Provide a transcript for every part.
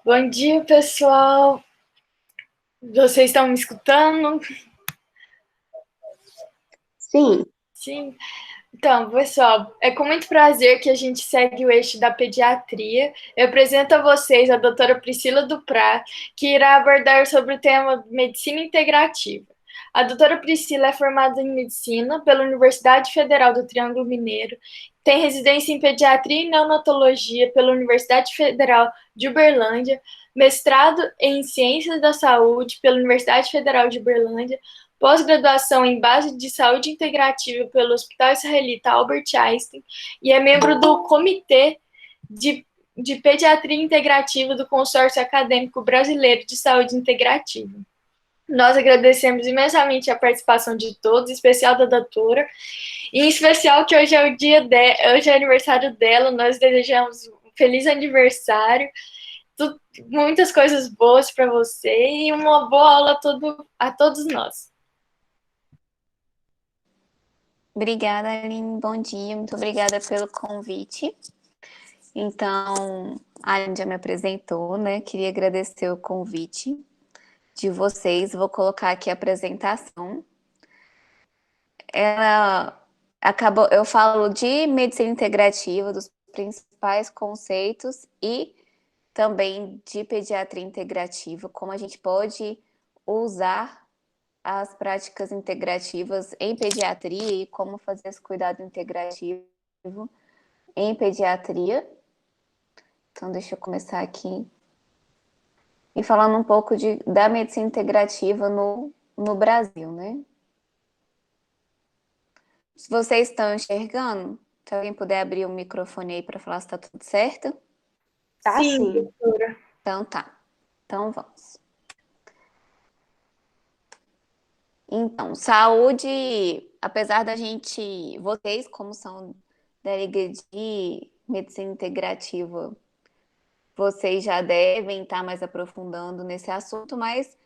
Bom dia, pessoal. Vocês estão me escutando? Sim. Sim. Então, pessoal, é com muito prazer que a gente segue o eixo da pediatria. Eu apresento a vocês a doutora Priscila Duprá, que irá abordar sobre o tema medicina integrativa. A doutora Priscila é formada em medicina pela Universidade Federal do Triângulo Mineiro, tem residência em pediatria e neonatologia pela Universidade Federal de Uberlândia, mestrado em ciências da saúde pela Universidade Federal de Uberlândia, pós-graduação em base de saúde integrativa pelo Hospital Israelita Albert Einstein e é membro do Comitê de Pediatria Integrativa do Consórcio Acadêmico Brasileiro de Saúde Integrativa. Nós agradecemos imensamente a participação de todos, em especial da doutora, e em especial que hoje é o dia hoje é aniversário dela, nós desejamos um feliz aniversário, muitas coisas boas para você e uma boa aula a todos nós. Obrigada, Aline. Bom dia. Muito obrigada pelo convite. Então, a Aline já me apresentou, né? Queria agradecer o convite de vocês. Vou colocar aqui a apresentação. Eu falo de medicina integrativa, dos principais conceitos e também de pediatria integrativa, como a gente pode usar as práticas integrativas em pediatria e como fazer esse cuidado integrativo em pediatria. Então, deixa eu começar aqui. E falando um pouco da medicina integrativa no Brasil, né? Se vocês estão enxergando, se alguém puder abrir o microfone aí para falar se está tudo certo. Tá, sim, doutora. Então tá. Então vamos. Então, saúde, apesar da gente, vocês como são da Liga de Medicina Integrativa, vocês já devem estar mais aprofundando nesse assunto, mas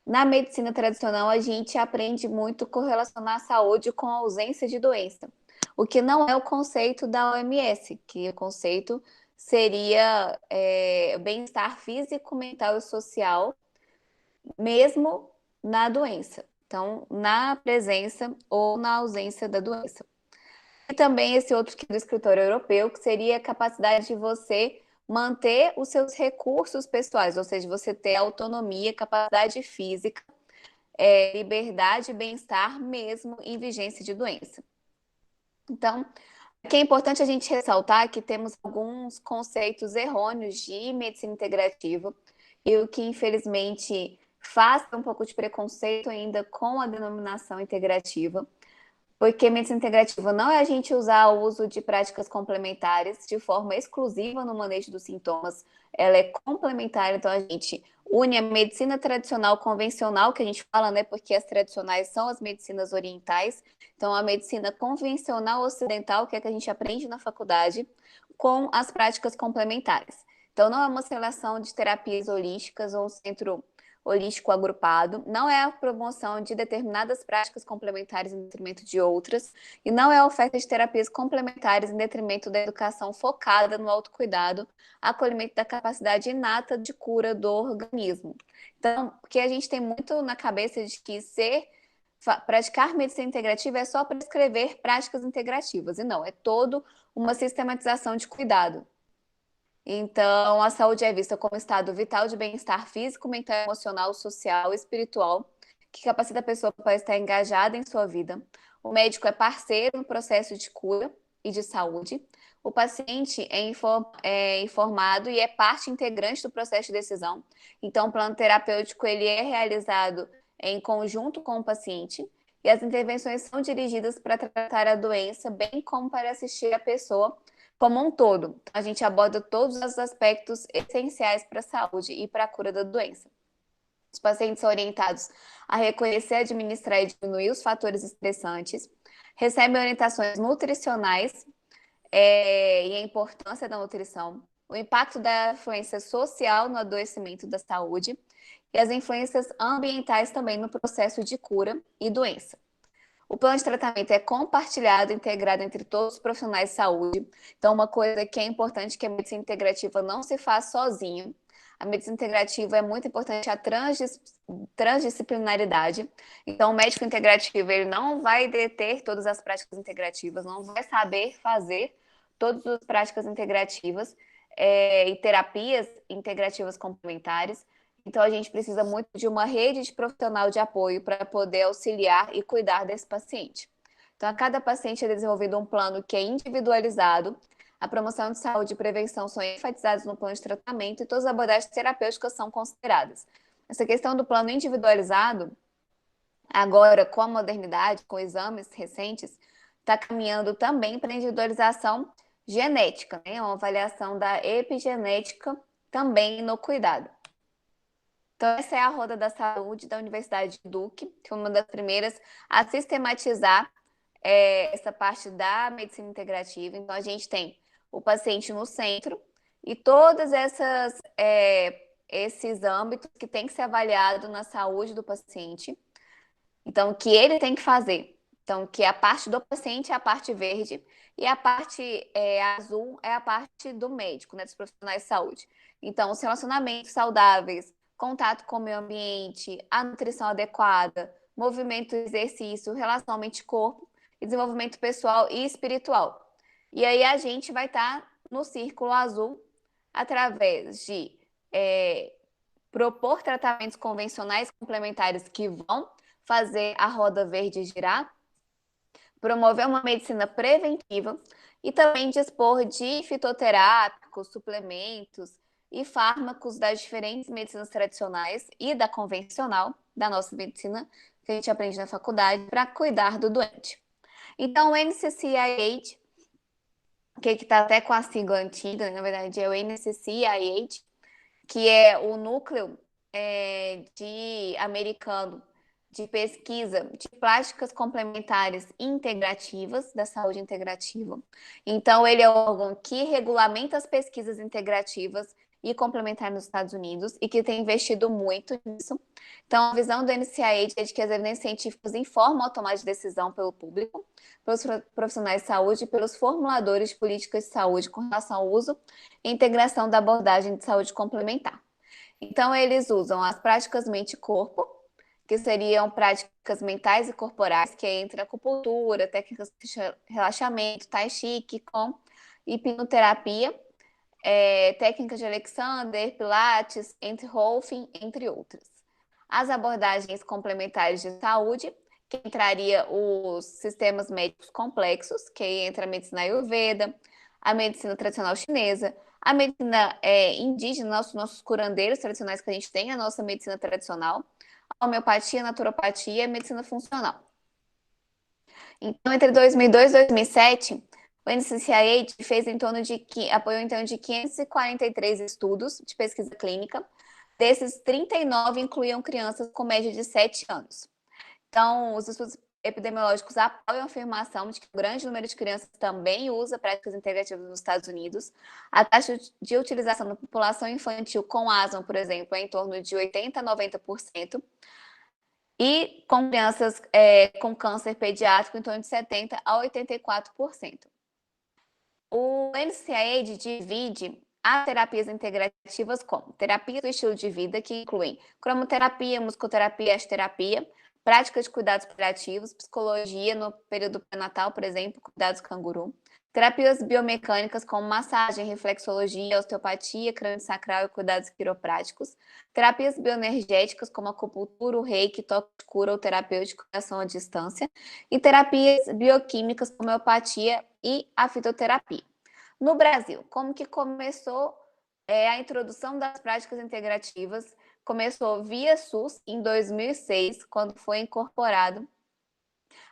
na medicina tradicional a gente aprende muito correlacionar a saúde com a ausência de doença, o que não é o conceito da OMS, que o conceito seria bem-estar físico, mental e social, mesmo na doença. Então, na presença ou na ausência da doença. E também esse outro que é do escritório europeu, que seria a capacidade de você manter os seus recursos pessoais, ou seja, você ter autonomia, capacidade física, liberdade e bem-estar mesmo em vigência de doença. Então, o que é importante a gente ressaltar é que temos alguns conceitos errôneos de medicina integrativa e o que, infelizmente, faz um pouco de preconceito ainda com a denominação integrativa, porque medicina integrativa não é a gente usar o uso de práticas complementares de forma exclusiva no manejo dos sintomas, ela é complementar, então a gente une a medicina tradicional convencional, que a gente fala, né, porque as tradicionais são as medicinas orientais, então a medicina convencional ocidental, que é a que a gente aprende na faculdade, com as práticas complementares. Então não é uma relação de terapias holísticas ou um centro holístico agrupado, não é a promoção de determinadas práticas complementares em detrimento de outras, e não é a oferta de terapias complementares em detrimento da educação focada no autocuidado, acolhimento da capacidade inata de cura do organismo. Então, porque a gente tem muito na cabeça de que praticar medicina integrativa é só prescrever práticas integrativas, e não, é toda uma sistematização de cuidado. Então, a saúde é vista como estado vital de bem-estar físico, mental, emocional, social e espiritual, que capacita a pessoa para estar engajada em sua vida. O médico é parceiro no processo de cura e de saúde. O paciente é informado e é parte integrante do processo de decisão. Então, o plano terapêutico ele é realizado em conjunto com o paciente e as intervenções são dirigidas para tratar a doença, bem como para assistir a pessoa como um todo. A gente aborda todos os aspectos essenciais para a saúde e para a cura da doença. Os pacientes são orientados a reconhecer, administrar e diminuir os fatores estressantes, recebem orientações nutricionais e a importância da nutrição, o impacto da influência social no adoecimento da saúde e as influências ambientais também no processo de cura e doença. O plano de tratamento é compartilhado, integrado entre todos os profissionais de saúde. Então, uma coisa que é importante é que a medicina integrativa não se faz sozinho. A medicina integrativa é muito importante a transdisciplinaridade. Então, o médico integrativo ele não vai deter todas as práticas integrativas, não vai saber fazer todas as práticas integrativas e terapias integrativas complementares. Então, a gente precisa muito de uma rede de profissional de apoio para poder auxiliar e cuidar desse paciente. Então, a cada paciente é desenvolvido um plano que é individualizado. A promoção de saúde e prevenção são enfatizadas no plano de tratamento e todas as abordagens terapêuticas são consideradas. Essa questão do plano individualizado, agora com a modernidade, com exames recentes, está caminhando também para a individualização genética, né? Uma avaliação da epigenética também no cuidado. Então, essa é a Roda da Saúde da Universidade de Duke, que foi uma das primeiras a sistematizar essa parte da medicina integrativa. Então, a gente tem o paciente no centro e todos esses âmbitos que tem que ser avaliado na saúde do paciente. Então, o que ele tem que fazer? Então, que a parte do paciente é a parte verde e a parte azul é a parte do médico, né, dos profissionais de saúde. Então, os relacionamentos saudáveis, contato com o meio ambiente, a nutrição adequada, movimento, exercício, relação mente-corpo, e desenvolvimento pessoal e espiritual. E aí a gente vai estar no círculo azul através de propor tratamentos convencionais complementares que vão fazer a roda verde girar, promover uma medicina preventiva e também dispor de fitoterápicos, suplementos e fármacos das diferentes medicinas tradicionais e da convencional, da nossa medicina, que a gente aprende na faculdade, para cuidar do doente. Então, o NCCIH, que está até com a sigla antiga, na verdade é o NCCIH, que é o núcleo americano de pesquisa de práticas complementares integrativas, da saúde integrativa. Então, ele é o órgão que regulamenta as pesquisas integrativas e complementares nos Estados Unidos e que tem investido muito nisso. Então, a visão do NCIH é de que as evidências científicas informam a tomada de decisão pelo público, pelos profissionais de saúde e pelos formuladores de políticas de saúde com relação ao uso e integração da abordagem de saúde complementar. Então, eles usam as práticas mente-corpo, que seriam práticas mentais e corporais, que é entre acupuntura, técnicas de relaxamento, tai chi, qigong, hipnoterapia, técnicas de Alexander, Pilates, Entholfing, entre outras. As abordagens complementares de saúde, que entraria os sistemas médicos complexos, que entra a medicina Ayurveda, a medicina tradicional chinesa, a medicina indígena, nossos curandeiros tradicionais que a gente tem, a nossa medicina tradicional, a homeopatia, a naturopatia e a medicina funcional. Então, entre 2002 e 2007, o NCCIH apoiou em torno de 543 estudos de pesquisa clínica. Desses, 39 incluíam crianças com média de 7 anos. Então, os estudos epidemiológicos apoiam a afirmação de que um grande número de crianças também usa práticas integrativas nos Estados Unidos. A taxa de utilização na população infantil com asma, por exemplo, é em torno de 80% a 90%. E com crianças com câncer pediátrico, em torno de 70% a 84%. O NCIH divide as terapias integrativas como terapias do estilo de vida, que incluem cromoterapia, musicoterapia, esteterapia, práticas de cuidados paliativos, psicologia no período pré-natal, por exemplo, cuidados canguru, terapias biomecânicas como massagem, reflexologia, osteopatia, crânio-sacral e cuidados quiropráticos, terapias bioenergéticas como acupuntura, o reiki, toque de cura ou terapêutico de ação à distância, e terapias bioquímicas como homeopatia e a fitoterapia. No Brasil, como que começou a introdução das práticas integrativas? Começou via SUS em 2006, quando foi incorporado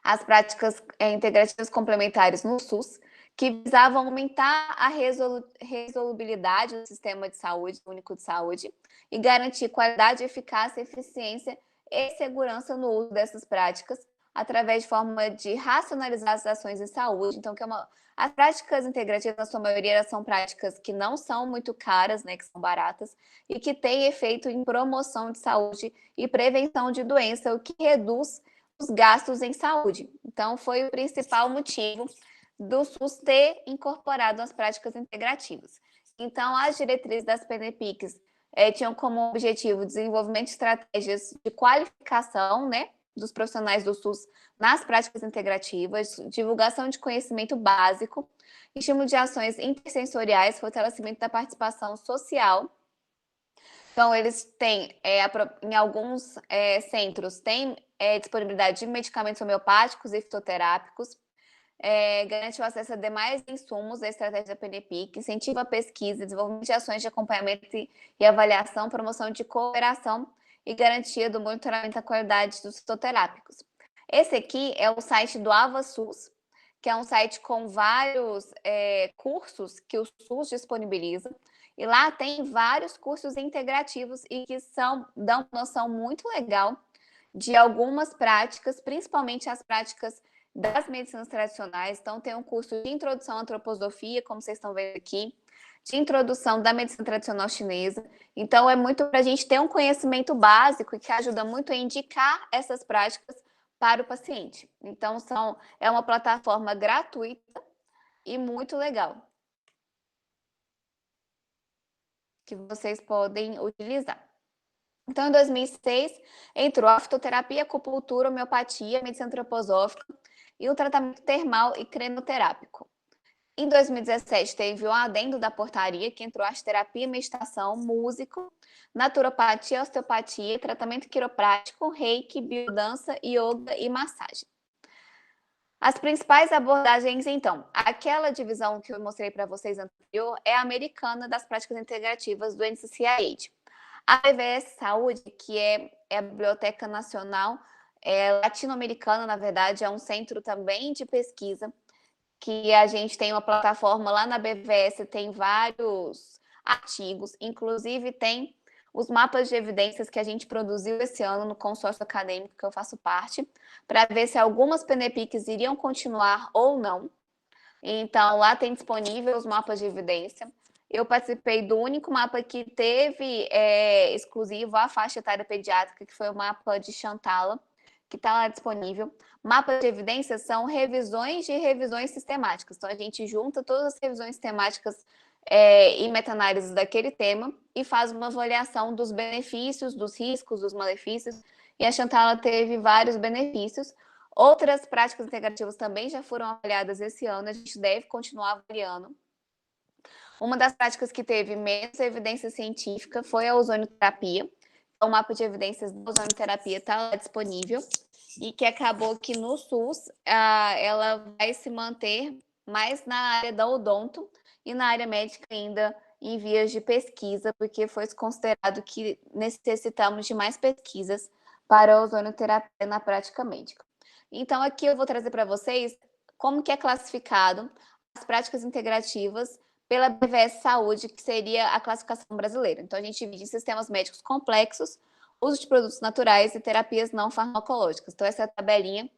as práticas integrativas complementares no SUS, que visavam aumentar a resolubilidade do sistema de saúde, único de saúde, e garantir qualidade, eficácia, eficiência e segurança no uso dessas práticas, através de forma de racionalizar as ações de saúde. Então, as práticas integrativas, na sua maioria, são práticas que não são muito caras, né, que são baratas, e que têm efeito em promoção de saúde e prevenção de doença, o que reduz os gastos em saúde. Então, foi o principal motivo do SUS ter incorporado as práticas integrativas. Então, as diretrizes das PNPICs tinham como objetivo o desenvolvimento de estratégias de qualificação, né, dos profissionais do SUS nas práticas integrativas, divulgação de conhecimento básico, estímulo de ações intersensoriais, fortalecimento da participação social. Então, eles têm, em alguns centros, tem disponibilidade de medicamentos homeopáticos e fitoterápicos, garante o acesso a demais insumos da estratégia da PNPIC, incentiva a pesquisa, desenvolvimento de ações de acompanhamento e avaliação, promoção de cooperação e garantia do monitoramento da qualidade dos fitoterápicos. Esse aqui é o site do AvaSUS, que é um site com vários cursos que o SUS disponibiliza, e lá tem vários cursos integrativos e que dão uma noção muito legal de algumas práticas, principalmente as práticas das medicinas tradicionais. Então, tem um curso de introdução à antroposofia, como vocês estão vendo aqui, de introdução da medicina tradicional chinesa. Então, é muito para a gente ter um conhecimento básico e que ajuda muito a indicar essas práticas para o paciente. Então, é uma plataforma gratuita e muito legal, que vocês podem utilizar. Então, em 2006, entrou a fitoterapia, acupuntura, homeopatia, medicina antroposófica e o tratamento termal e crenoterápico. Em 2017, teve o adendo da portaria, que entrou arte-terapia, meditação, músico, naturopatia, osteopatia, tratamento quiroprático, reiki, biodança, yoga e massagem. As principais abordagens, então, aquela divisão que eu mostrei para vocês anterior é a americana das práticas integrativas do NCCIH. A BVS Saúde, que é a Biblioteca Nacional Latino-Americana, na verdade, é um centro também de pesquisa, que a gente tem uma plataforma lá na BVS, tem vários artigos, inclusive tem os mapas de evidências que a gente produziu esse ano no consórcio acadêmico que eu faço parte, para ver se algumas PNPICs iriam continuar ou não. Então, lá tem disponível os mapas de evidência. Eu participei do único mapa que teve exclusivo à faixa etária pediátrica, que foi o mapa de Chantala, que está lá disponível. Mapas de evidências são revisões de revisões sistemáticas. Então, a gente junta todas as revisões sistemáticas e meta-análises daquele tema e faz uma avaliação dos benefícios, dos riscos, dos malefícios. E a Chantala teve vários benefícios. Outras práticas integrativas também já foram avaliadas esse ano, a gente deve continuar avaliando. Uma das práticas que teve menos evidência científica foi a ozonioterapia. O mapa de evidências da ozonioterapia está lá disponível e que acabou que no SUS ela vai se manter mais na área da odonto e na área médica ainda em vias de pesquisa, porque foi considerado que necessitamos de mais pesquisas para a ozonioterapia na prática médica. Então, aqui eu vou trazer para vocês como que é classificado as práticas integrativas pela BVS Saúde, que seria a classificação brasileira. Então, a gente divide em sistemas médicos complexos, uso de produtos naturais e terapias não farmacológicas. Então, essa é a tabelinha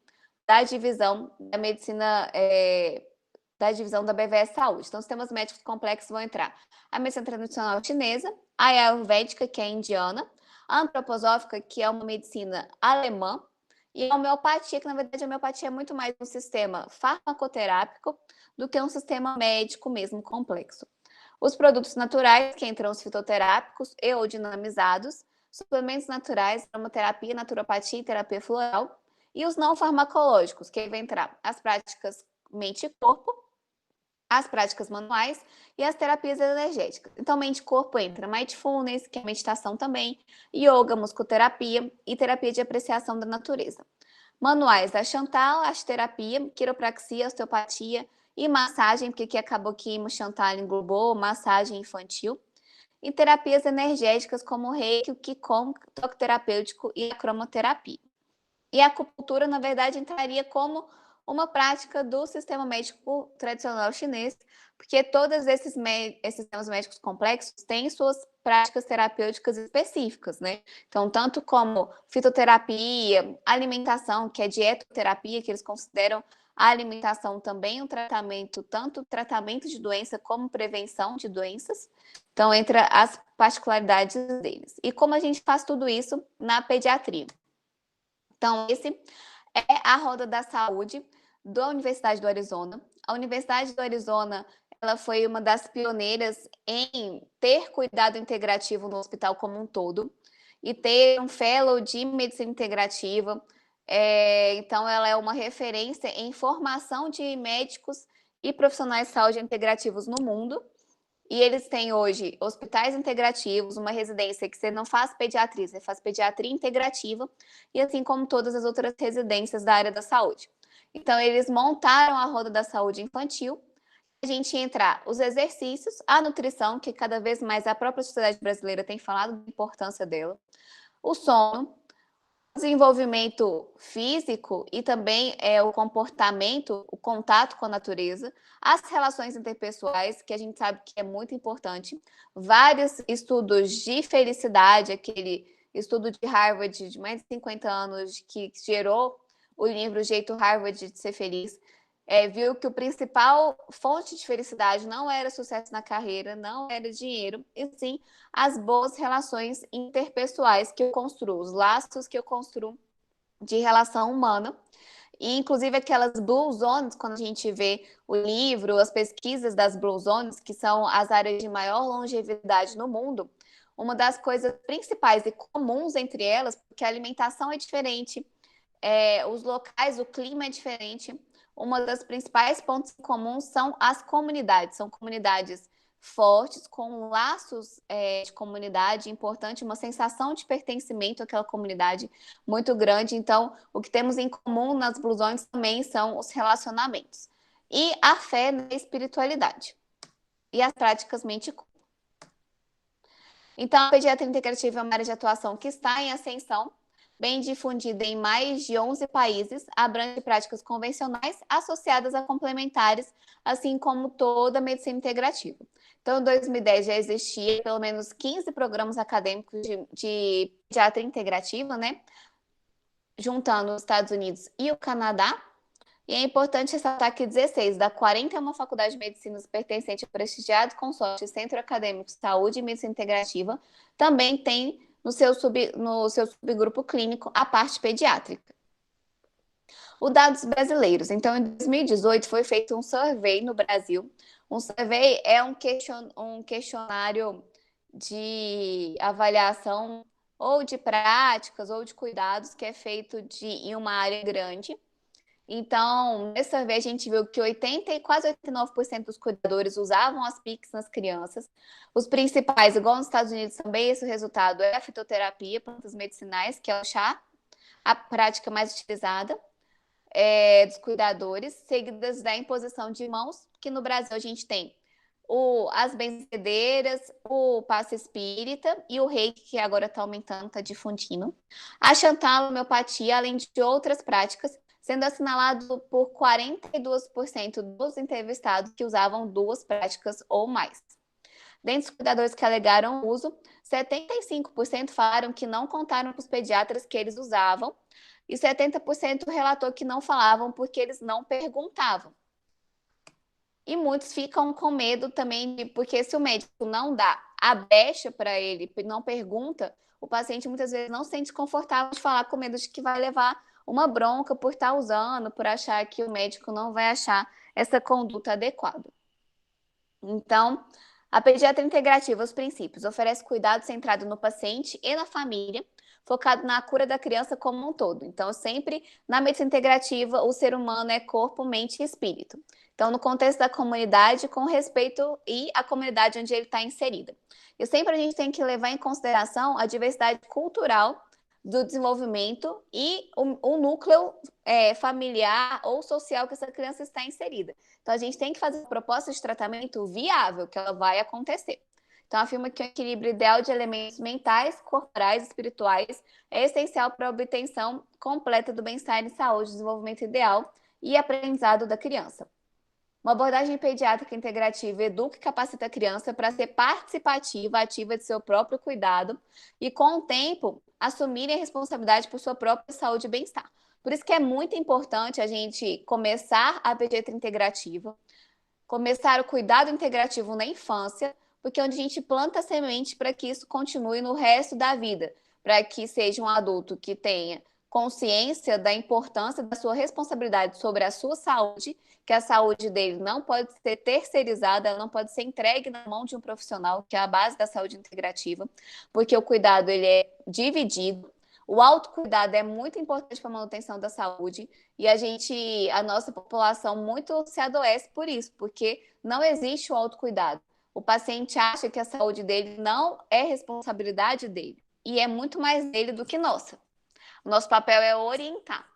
da divisão da medicina, da divisão da BVS Saúde. Então, sistemas médicos complexos vão entrar a medicina tradicional chinesa, a ayurvédica, que é indiana, a antroposófica, que é uma medicina alemã, e a homeopatia, que na verdade a homeopatia é muito mais um sistema farmacoterápico do que um sistema médico mesmo complexo. Os produtos naturais, que entram os fitoterápicos e ou dinamizados, suplementos naturais, aromaterapia, naturopatia e terapia floral, e os não farmacológicos, que vai entrar as práticas mente e corpo, as práticas manuais e as terapias energéticas. Então, mente e corpo entra mindfulness, que é meditação também, yoga, musicoterapia e terapia de apreciação da natureza. Manuais da Chantal, arte-terapia, quiropraxia, osteopatia e massagem, porque aqui acabou que o Chantal englobou massagem infantil. E terapias energéticas como o reiki, o qigong, toque terapêutico e a cromoterapia. E a acupuntura, na verdade, entraria como uma prática do sistema médico tradicional chinês, porque todos esses sistemas médicos complexos têm suas práticas terapêuticas específicas, né? Então, tanto como fitoterapia, alimentação, que é dietoterapia, que eles consideram a alimentação também um tratamento, tanto tratamento de doença como prevenção de doenças. Então, entra as particularidades deles. E como a gente faz tudo isso na pediatria? Então, esse é a Roda da Saúde da Universidade do Arizona. A Universidade do Arizona, ela foi uma das pioneiras em ter cuidado integrativo no hospital como um todo e ter um fellow de medicina integrativa. Então, ela é uma referência em formação de médicos e profissionais de saúde integrativos no mundo. E eles têm hoje hospitais integrativos, uma residência que você não faz pediatria, você faz pediatria integrativa, e assim como todas as outras residências da área da saúde. Então, eles montaram a Roda da Saúde Infantil. A gente entra os exercícios, a nutrição, que cada vez mais a própria sociedade brasileira tem falado da importância dela, o sono, desenvolvimento físico e também o comportamento, o contato com a natureza, as relações interpessoais, que a gente sabe que é muito importante, vários estudos de felicidade, aquele estudo de Harvard de mais de 50 anos que gerou o livro Jeito Harvard de Ser Feliz, viu que o principal fonte de felicidade não era sucesso na carreira, não era dinheiro, e sim as boas relações interpessoais que eu construo, os laços que eu construo de relação humana. E, inclusive, aquelas Blue Zones, quando a gente vê o livro, as pesquisas das Blue Zones, que são as áreas de maior longevidade no mundo, uma das coisas principais e comuns entre elas, porque a alimentação é diferente, os locais, o clima é diferente. Uma das principais pontos comuns são as comunidades. São comunidades fortes, com laços de comunidade importante, uma sensação de pertencimento àquela comunidade muito grande. Então, o que temos em comum nas blusões também são os relacionamentos. E a fé na espiritualidade. E as práticas mente-corpo. Então, a pediatria integrativa é uma área de atuação que está em ascensão, bem difundida em mais de 11 países, abrange práticas convencionais associadas a complementares, assim como toda a medicina integrativa. Então, em 2010 já existia pelo menos 15 programas acadêmicos de pediatria integrativa, né? Juntando os Estados Unidos e o Canadá. E é importante ressaltar que 16 da 41 faculdades de medicina pertencentes ao prestigiado consórcio Centro Acadêmico de Saúde e Medicina Integrativa também tem no seu subgrupo clínico a parte pediátrica. Os dados brasileiros. Então, em 2018 foi feito um survey no Brasil. Um survey é um questionário de avaliação ou de práticas ou de cuidados que é feito em uma área grande. Então, nesse survey, a gente viu que quase 89% dos cuidadores usavam as PICs nas crianças. Os principais, igual nos Estados Unidos também, esse resultado é a fitoterapia, plantas medicinais, que é o chá, a prática mais utilizada dos cuidadores, seguidas da imposição de mãos, que no Brasil a gente tem as benzedeiras, o passe espírita e o reiki, que agora está aumentando, está difundindo. A Chantal, homeopatia, além de outras práticas, sendo assinalado por 42% dos entrevistados que usavam duas práticas ou mais. Dentre os cuidadores que alegaram uso, 75% falaram que não contaram para os pediatras que eles usavam e 70% relatou que não falavam porque eles não perguntavam. E muitos ficam com medo também, porque se o médico não dá a brecha para ele, não pergunta, o paciente muitas vezes não se sente confortável de falar, com medo de que vai levar uma bronca por estar usando, por achar que o médico não vai achar essa conduta adequada. Então, a pediatria integrativa, os princípios, oferece cuidado centrado no paciente e na família, focado na cura da criança como um todo. Então, sempre na medicina integrativa, o ser humano é corpo, mente e espírito. Então, no contexto da comunidade, com respeito e a comunidade onde ele está inserida. E sempre a gente tem que levar em consideração a diversidade cultural do desenvolvimento e o núcleo familiar ou social que essa criança está inserida. Então, a gente tem que fazer uma proposta de tratamento viável, que ela vai acontecer. Então, afirma que o equilíbrio ideal de elementos mentais, corporais e espirituais é essencial para a obtenção completa do bem-estar e saúde, desenvolvimento ideal e aprendizado da criança. Uma abordagem pediátrica integrativa educa e capacita a criança para ser participativa, ativa de seu próprio cuidado e, com o tempo, assumir a responsabilidade por sua própria saúde e bem-estar. Por isso que é muito importante a gente começar a pediatria integrativa, começar o cuidado integrativo na infância, porque é onde a gente planta a semente para que isso continue no resto da vida, para que seja um adulto que tenha consciência da importância da sua responsabilidade sobre a sua saúde, que a saúde dele não pode ser terceirizada, ela não pode ser entregue na mão de um profissional, que é a base da saúde integrativa, porque o cuidado ele é dividido. O autocuidado é muito importante para a manutenção da saúde e a nossa população muito se adoece por isso, porque não existe o autocuidado. O paciente acha que a saúde dele não é responsabilidade dele e é muito mais dele do que nossa. O nosso papel é orientar.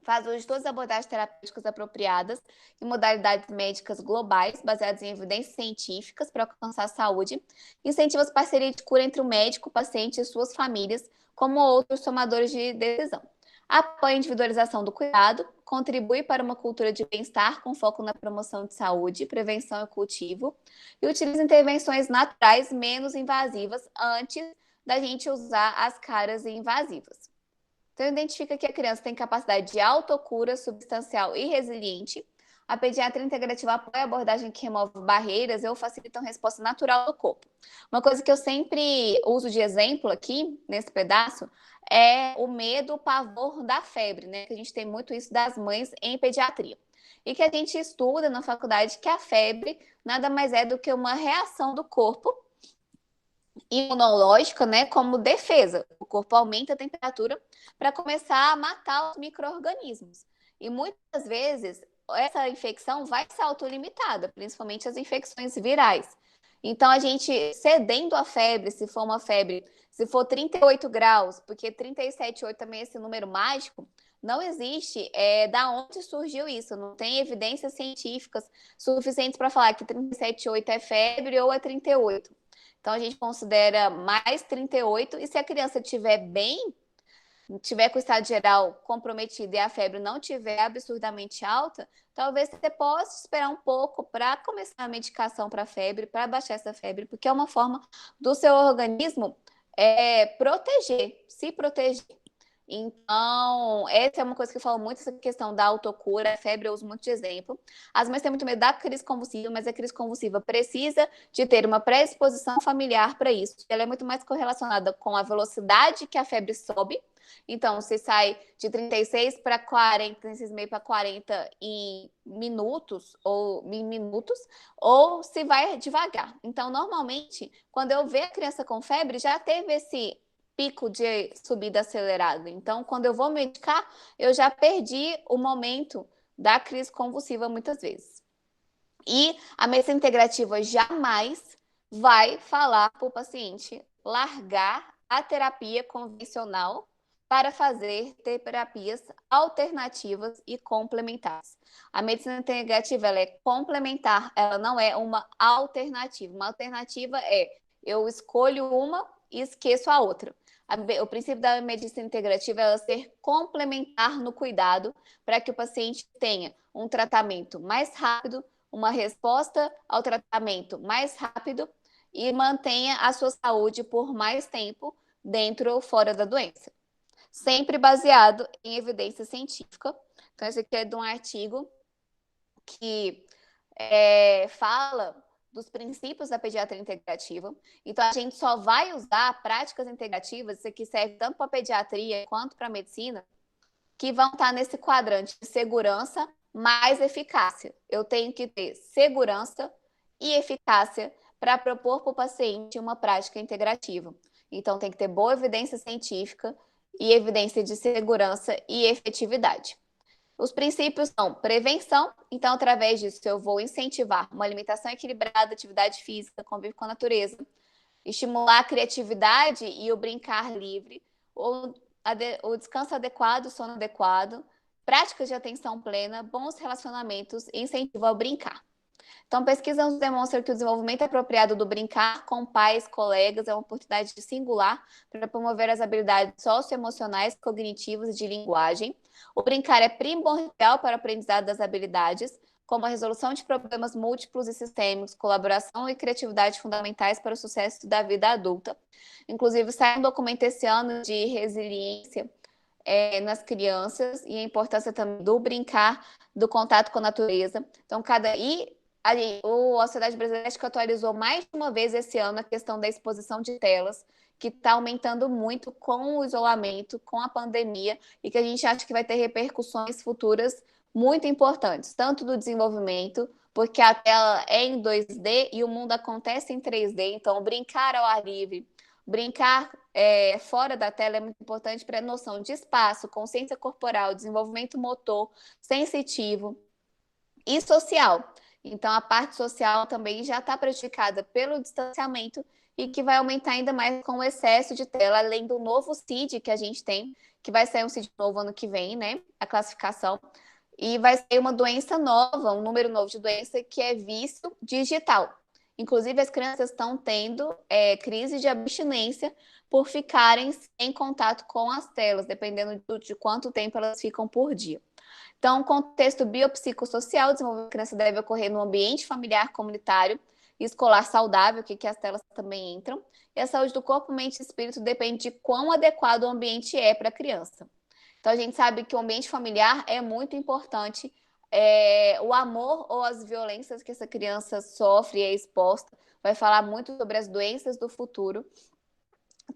Faz uso de todas as abordagens terapêuticas apropriadas e modalidades médicas globais, baseadas em evidências científicas para alcançar a saúde. Incentiva as parcerias de cura entre o médico, o paciente e suas famílias, como outros tomadores de decisão. Apoia a individualização do cuidado, contribui para uma cultura de bem-estar com foco na promoção de saúde, prevenção e cultivo, e utiliza intervenções naturais menos invasivas antes da gente usar as caras invasivas. Então, identifica que a criança tem capacidade de autocura substancial e resiliente. A pediatria integrativa apoia a abordagem que remove barreiras ou facilita uma resposta natural do corpo. Uma coisa que eu sempre uso de exemplo aqui, nesse pedaço, é o medo, o pavor da febre, né? Que a gente tem muito isso das mães em pediatria. E que a gente estuda na faculdade que a febre nada mais é do que uma reação do corpo imunológica, né, como defesa. O corpo aumenta a temperatura para começar a matar os micro-organismos. E muitas vezes essa infecção vai ser autolimitada, principalmente as infecções virais. Então, a gente cedendo a febre, se for uma febre, se for 38 graus, porque 37,8 também é esse número mágico, não existe da onde surgiu isso. Não tem evidências científicas suficientes para falar que 37,8 é febre ou é 38. Então, a gente considera mais 38, e se a criança estiver bem, tiver com o estado geral comprometido e a febre não tiver absurdamente alta, talvez você possa esperar um pouco para começar a medicação para a febre, para baixar essa febre, porque é uma forma do seu organismo se proteger. Então, essa é uma coisa que eu falo muito, essa questão da autocura, a febre eu uso muito de exemplo. As mães têm muito medo da crise convulsiva, mas a crise convulsiva precisa de ter uma predisposição familiar para isso. Ela é muito mais correlacionada com a velocidade que a febre sobe. Então, se sai de 36 para 40, 36,5 para 40 em minutos, ou se vai devagar. Então, normalmente, quando eu ver a criança com febre, já teve esse pico de subida acelerada. Então, quando eu vou medicar, eu já perdi o momento da crise convulsiva muitas vezes. E a medicina integrativa jamais vai falar para o paciente largar a terapia convencional para fazer terapias alternativas e complementares. A medicina integrativa ela é complementar, ela não é uma alternativa. Uma alternativa é eu escolho uma e esqueço a outra. O princípio da medicina integrativa é ela ser complementar no cuidado para que o paciente tenha um tratamento mais rápido, uma resposta ao tratamento mais rápido e mantenha a sua saúde por mais tempo dentro ou fora da doença. Sempre baseado em evidência científica. Então, esse aqui é de um artigo que fala dos princípios da pediatria integrativa. Então, a gente só vai usar práticas integrativas, isso aqui serve tanto para a pediatria quanto para a medicina, que vão estar nesse quadrante de segurança mais eficácia. Eu tenho que ter segurança e eficácia para propor para o paciente uma prática integrativa. Então, tem que ter boa evidência científica e evidência de segurança e efetividade. Os princípios são prevenção, então, através disso, eu vou incentivar uma alimentação equilibrada, atividade física, convívio com a natureza, estimular a criatividade e o brincar livre, o descanso adequado, o sono adequado, práticas de atenção plena, bons relacionamentos e incentivo ao brincar. Então, pesquisas demonstram que o desenvolvimento apropriado do brincar com pais, colegas, é uma oportunidade singular para promover as habilidades socioemocionais, cognitivas e de linguagem. O brincar é primordial para o aprendizado das habilidades, como a resolução de problemas múltiplos e sistêmicos, colaboração e criatividade fundamentais para o sucesso da vida adulta. Inclusive, sai um documento esse ano de resiliência nas crianças e a importância também do brincar, do contato com a natureza. Então, A Sociedade Brasileira acho que atualizou mais de uma vez esse ano a questão da exposição de telas, que está aumentando muito com o isolamento, com a pandemia, e que a gente acha que vai ter repercussões futuras muito importantes, tanto do desenvolvimento, porque a tela é em 2D e o mundo acontece em 3D, então brincar ao ar livre, brincar fora da tela é muito importante para a noção de espaço, consciência corporal, desenvolvimento motor, sensitivo e social. Então, a parte social também já está prejudicada pelo distanciamento e que vai aumentar ainda mais com o excesso de tela, além do novo CID que a gente tem, que vai sair um CID novo ano que vem, né? A classificação. E vai ser uma doença nova, um número novo de doença, que é vício digital. Inclusive, as crianças estão tendo crise de abstinência por ficarem em contato com as telas, dependendo de quanto tempo elas ficam por dia. Então, o contexto biopsicossocial, o desenvolvimento da criança deve ocorrer no ambiente familiar, comunitário e escolar saudável, que as telas também entram. E a saúde do corpo, mente e espírito depende de quão adequado o ambiente é para a criança. Então, a gente sabe que o ambiente familiar é muito importante. O amor ou as violências que essa criança sofre e é exposta vai falar muito sobre as doenças do futuro.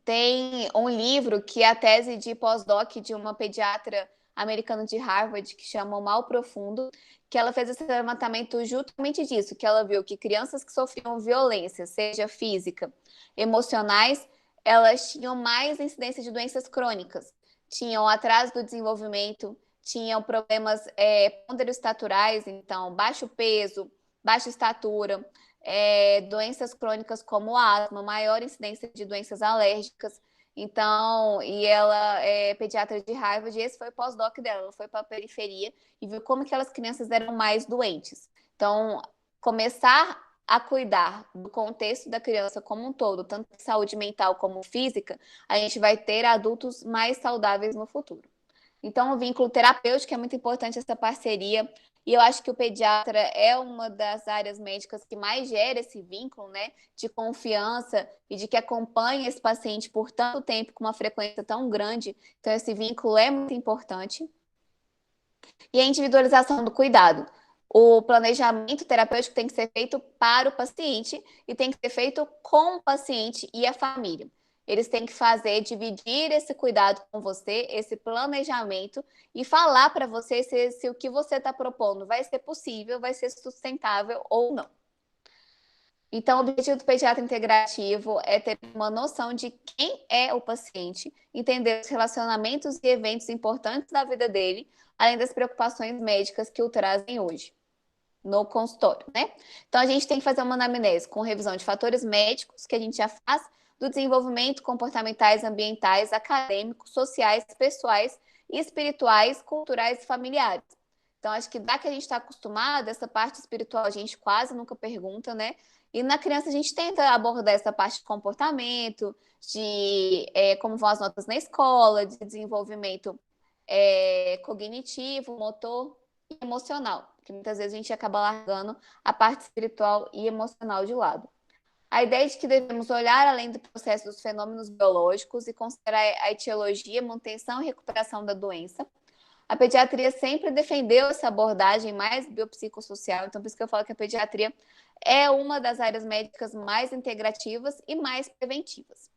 Tem um livro que é a tese de pós-doc de uma pediatra americana de Harvard, que chama O Mal Profundo, que ela fez esse levantamento justamente disso, que ela viu que crianças que sofriam violência, seja física, emocionais, elas tinham mais incidência de doenças crônicas, tinham atraso do desenvolvimento, tinham problemas ponderoestaturais, então baixo peso, baixa estatura, doenças crônicas como asma, maior incidência de doenças alérgicas. Então, e ela é pediatra de Harvard, e esse foi o pós-doc dela. Ela foi para a periferia e viu como aquelas crianças eram mais doentes. Então, começar a cuidar do contexto da criança como um todo, tanto de saúde mental como física, a gente vai ter adultos mais saudáveis no futuro. Então, o vínculo terapêutico é muito importante, essa parceria. E eu acho que o pediatra é uma das áreas médicas que mais gera esse vínculo, né, de confiança e de que acompanha esse paciente por tanto tempo, com uma frequência tão grande. Então, esse vínculo é muito importante. E a individualização do cuidado. O planejamento terapêutico tem que ser feito para o paciente e tem que ser feito com o paciente e a família. Eles têm que dividir esse cuidado com você, esse planejamento, e falar para você se o que você está propondo vai ser possível, vai ser sustentável ou não. Então, o objetivo do pediatra integrativo é ter uma noção de quem é o paciente, entender os relacionamentos e eventos importantes da vida dele, além das preocupações médicas que o trazem hoje no consultório, né? Então, a gente tem que fazer uma anamnese com revisão de fatores médicos, que a gente já faz, do desenvolvimento comportamentais, ambientais, acadêmicos, sociais, pessoais, espirituais, culturais e familiares. Então, acho que da que a gente está acostumado, essa parte espiritual a gente quase nunca pergunta, né? E na criança a gente tenta abordar essa parte de comportamento, de como vão as notas na escola, de desenvolvimento cognitivo, motor e emocional, porque muitas vezes a gente acaba largando a parte espiritual e emocional de lado. A ideia de que devemos olhar além do processo dos fenômenos biológicos e considerar a etiologia, manutenção e recuperação da doença. A pediatria sempre defendeu essa abordagem mais biopsicossocial, então por isso que eu falo que a pediatria é uma das áreas médicas mais integrativas e mais preventivas.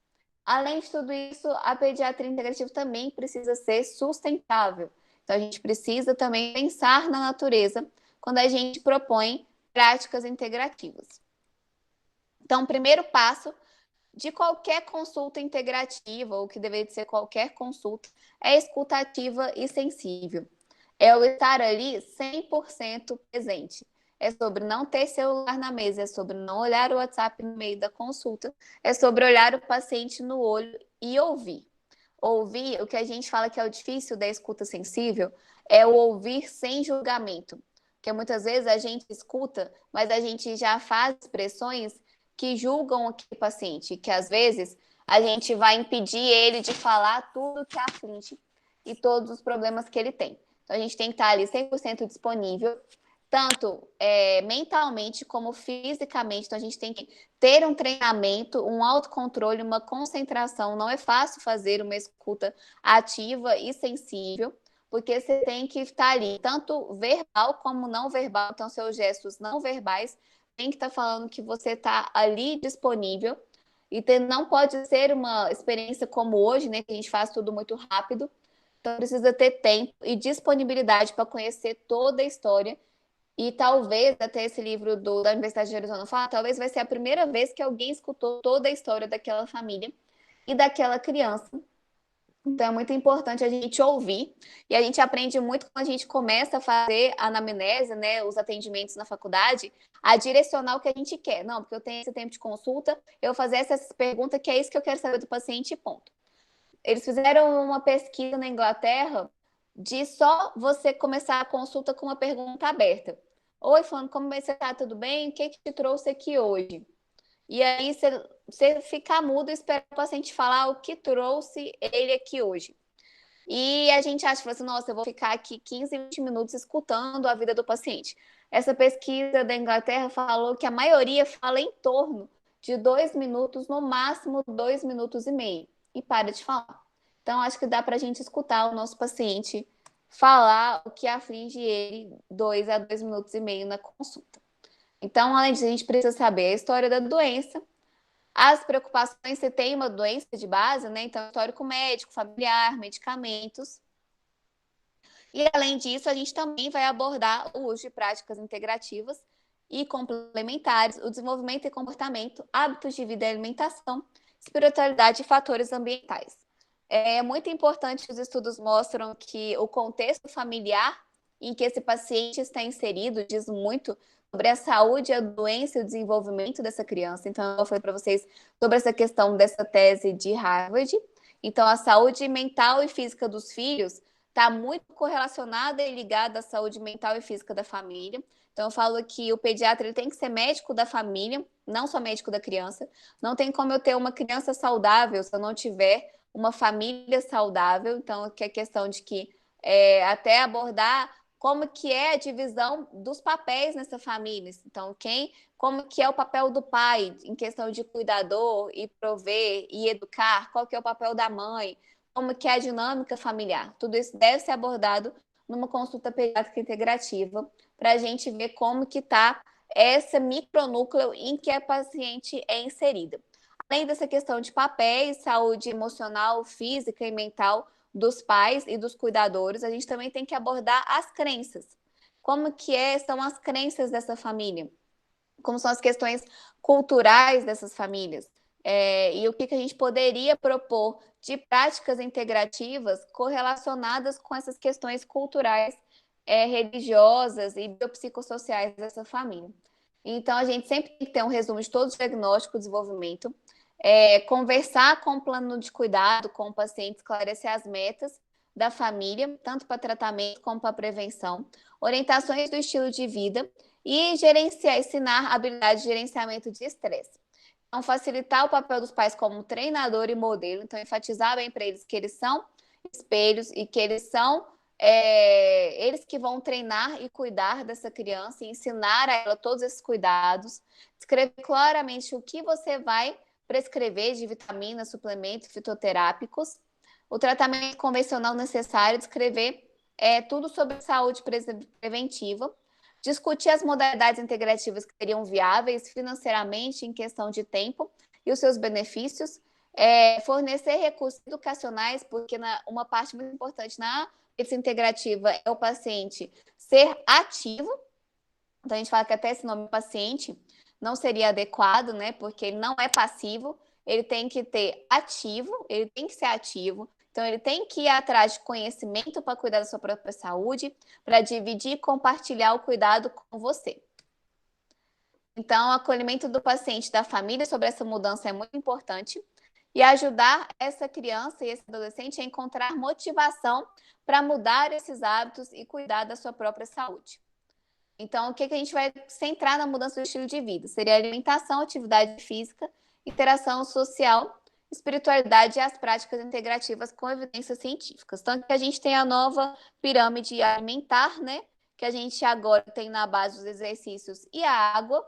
Além de tudo isso, a pediatria integrativa também precisa ser sustentável. Então, a gente precisa também pensar na natureza quando a gente propõe práticas integrativas. Então, o primeiro passo de qualquer consulta integrativa, ou que deveria ser qualquer consulta, é escutativa e sensível. É o estar ali 100% presente. É sobre não ter celular na mesa, é sobre não olhar o WhatsApp no meio da consulta, é sobre olhar o paciente no olho e ouvir. Ouvir, o que a gente fala que é o difícil da escuta sensível, é o ouvir sem julgamento. Porque muitas vezes a gente escuta, mas a gente já faz expressões que julgam aquele paciente, que às vezes a gente vai impedir ele de falar tudo que aflige e todos os problemas que ele tem. Então, a gente tem que estar ali 100% disponível, tanto mentalmente como fisicamente. Então, a gente tem que ter um treinamento, um autocontrole, uma concentração. Não é fácil fazer uma escuta ativa e sensível, porque você tem que estar ali, tanto verbal como não verbal, então seus gestos não verbais tem que estar falando que você está ali disponível, e não pode ser uma experiência como hoje, né, que a gente faz tudo muito rápido, então precisa ter tempo e disponibilidade para conhecer toda a história. E talvez, até esse livro da Universidade de Arizona fala, talvez vai ser a primeira vez que alguém escutou toda a história daquela família e daquela criança. Então é muito importante a gente ouvir, e a gente aprende muito quando a gente começa a fazer a anamnese, né, os atendimentos na faculdade, a direcionar o que a gente quer. Não, porque eu tenho esse tempo de consulta, eu vou fazer essa pergunta que é isso que eu quero saber do paciente, ponto. Eles fizeram uma pesquisa na Inglaterra de só você começar a consulta com uma pergunta aberta. Oi, fulano, como você está? Tudo bem? O que te trouxe aqui hoje? E aí você ficar mudo e esperar o paciente falar o que trouxe ele aqui hoje. E a gente acha, assim, nossa, eu vou ficar aqui 15, 20 minutos escutando a vida do paciente. Essa pesquisa da Inglaterra falou que a maioria fala em torno de 2 minutos, no máximo 2 minutos e meio, e para de falar. Então, acho que dá para a gente escutar o nosso paciente falar o que aflige ele 2 a 2 minutos e meio na consulta. Então, além disso, a gente precisa saber a história da doença, as preocupações, se tem uma doença de base, né? Então, histórico médico, familiar, medicamentos. E, além disso, a gente também vai abordar o uso de práticas integrativas e complementares, o desenvolvimento e comportamento, hábitos de vida e alimentação, espiritualidade e fatores ambientais. É muito importante, os estudos mostram que o contexto familiar em que esse paciente está inserido diz muito sobre a saúde, a doença e o desenvolvimento dessa criança. Então, eu falei para vocês sobre essa questão dessa tese de Harvard. Então, a saúde mental e física dos filhos está muito correlacionada e ligada à saúde mental e física da família. Então, eu falo que o pediatra ele tem que ser médico da família, não só médico da criança. Não tem como eu ter uma criança saudável se eu não tiver uma família saudável. Então, que é questão de que até abordar como que é a divisão dos papéis nessa família. Então, como que é o papel do pai em questão de cuidador e prover e educar, qual que é o papel da mãe, como que é a dinâmica familiar. Tudo isso deve ser abordado numa consulta pediátrica integrativa para a gente ver como que está esse micronúcleo em que a paciente é inserida. Além dessa questão de papéis, saúde emocional, física e mental dos pais e dos cuidadores, a gente também tem que abordar as crenças. Como que são as crenças dessa família? Como são as questões culturais dessas famílias? E o que a gente poderia propor de práticas integrativas correlacionadas com essas questões culturais, religiosas e biopsicossociais dessa família. Então, a gente sempre tem que ter um resumo de todo o diagnóstico, desenvolvimento, conversar com o plano de cuidado com o paciente, esclarecer as metas da família, tanto para tratamento como para prevenção, orientações do estilo de vida e ensinar habilidade de gerenciamento de estresse. Então, facilitar o papel dos pais como treinador e modelo, então enfatizar bem para eles que eles são espelhos e que eles são eles que vão treinar e cuidar dessa criança e ensinar a ela todos esses cuidados, descrever claramente o que você vai prescrever de vitaminas, suplementos fitoterápicos, o tratamento convencional necessário, descrever tudo sobre saúde preventiva, discutir as modalidades integrativas que seriam viáveis financeiramente em questão de tempo e os seus benefícios, fornecer recursos educacionais, porque uma parte muito importante na medicina integrativa é o paciente ser ativo. Então, a gente fala que até esse nome paciente não seria adequado, né? Porque ele não é passivo, ele tem que ter ativo, ele tem que ser ativo. Então, ele tem que ir atrás de conhecimento para cuidar da sua própria saúde, para dividir e compartilhar o cuidado com você. Então, o acolhimento do paciente, da família sobre essa mudança é muito importante e ajudar essa criança e esse adolescente a encontrar motivação para mudar esses hábitos e cuidar da sua própria saúde. Então, o que a gente vai centrar na mudança do estilo de vida? Seria alimentação, atividade física, interação social, espiritualidade e as práticas integrativas com evidências científicas. Então, que a gente tem a nova pirâmide alimentar, né? Que a gente agora tem na base os exercícios e a água.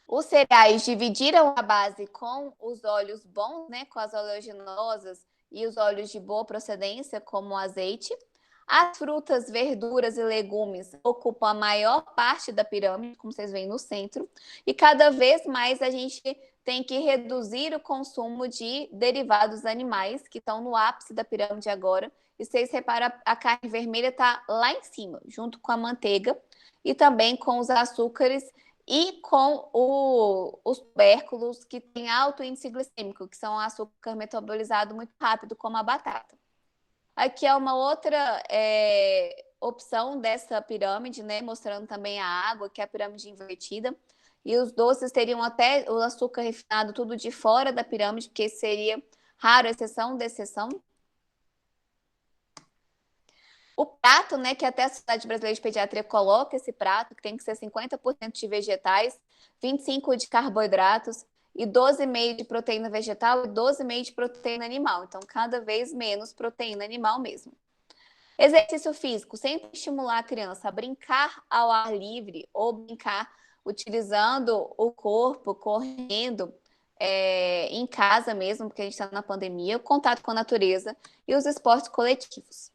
Os cereais dividiram a base com os óleos bons, né? Com as oleaginosas e os óleos de boa procedência, como o azeite. As frutas, verduras e legumes ocupam a maior parte da pirâmide, como vocês veem no centro, e cada vez mais a gente tem que reduzir o consumo de derivados animais, que estão no ápice da pirâmide agora. E vocês reparam, a carne vermelha está lá em cima, junto com a manteiga e também com os açúcares e com os tubérculos que têm alto índice glicêmico, que são açúcar metabolizado muito rápido, como a batata. Aqui é uma outra opção dessa pirâmide, né? Mostrando também a água, que é a pirâmide invertida. E os doces teriam até o açúcar refinado tudo de fora da pirâmide, porque seria raro, exceção da exceção. O prato, né, que até a Sociedade Brasileira de Pediatria coloca esse prato, que tem que ser 50% de vegetais, 25% de carboidratos e 12,5% de proteína vegetal e 12,5% de proteína animal. Então, cada vez menos proteína animal mesmo. Exercício físico, sempre estimular a criança a brincar ao ar livre ou brincar utilizando o corpo, correndo em casa mesmo, porque a gente está na pandemia, o contato com a natureza e os esportes coletivos.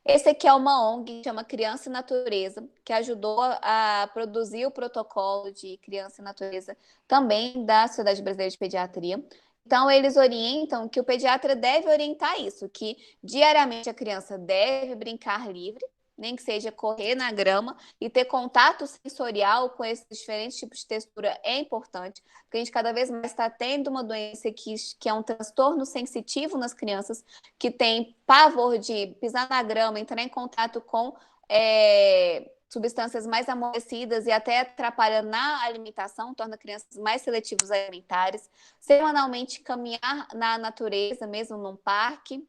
Esse aqui é uma ONG que chama Criança e Natureza, que ajudou a produzir o protocolo de Criança e Natureza também da Sociedade Brasileira de Pediatria. Então, eles orientam que o pediatra deve orientar isso, que diariamente a criança deve brincar livre, nem que seja correr na grama, e ter contato sensorial com esses diferentes tipos de textura é importante, porque a gente cada vez mais está tendo uma doença que é um transtorno sensitivo nas crianças, que tem pavor de pisar na grama, entrar em contato com substâncias mais amolecidas e até atrapalha na alimentação, torna crianças mais seletivos alimentares. Semanalmente caminhar na natureza, mesmo num parque,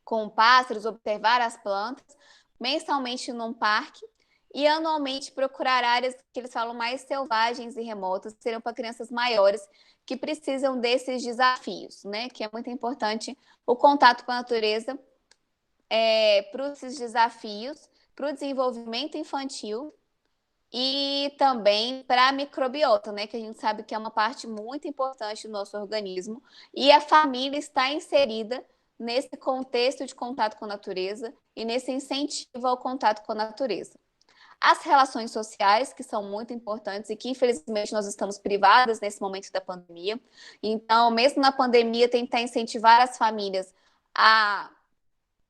com pássaros, observar as plantas, mensalmente num parque e anualmente procurar áreas que eles falam mais selvagens e remotas, que seriam para crianças maiores que precisam desses desafios, né? Que é muito importante o contato com a natureza para esses desafios, para o desenvolvimento infantil e também para a microbiota, né? Que a gente sabe que é uma parte muito importante do nosso organismo e a família está inserida nesse contexto de contato com a natureza e nesse incentivo ao contato com a natureza. As relações sociais, que são muito importantes e que, infelizmente, nós estamos privadas nesse momento da pandemia. Então, mesmo na pandemia, tentar incentivar as famílias a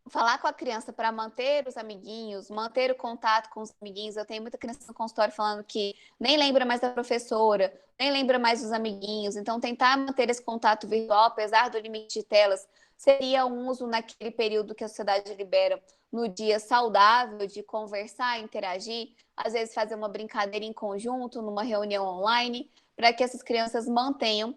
falar com a criança para manter os amiguinhos, manter o contato com os amiguinhos. Eu tenho muita criança no consultório falando que nem lembra mais da professora, nem lembra mais dos amiguinhos. Então, tentar manter esse contato virtual, apesar do limite de telas, seria um uso naquele período que a sociedade libera no dia saudável de conversar, interagir, às vezes fazer uma brincadeira em conjunto, numa reunião online, para que essas crianças mantenham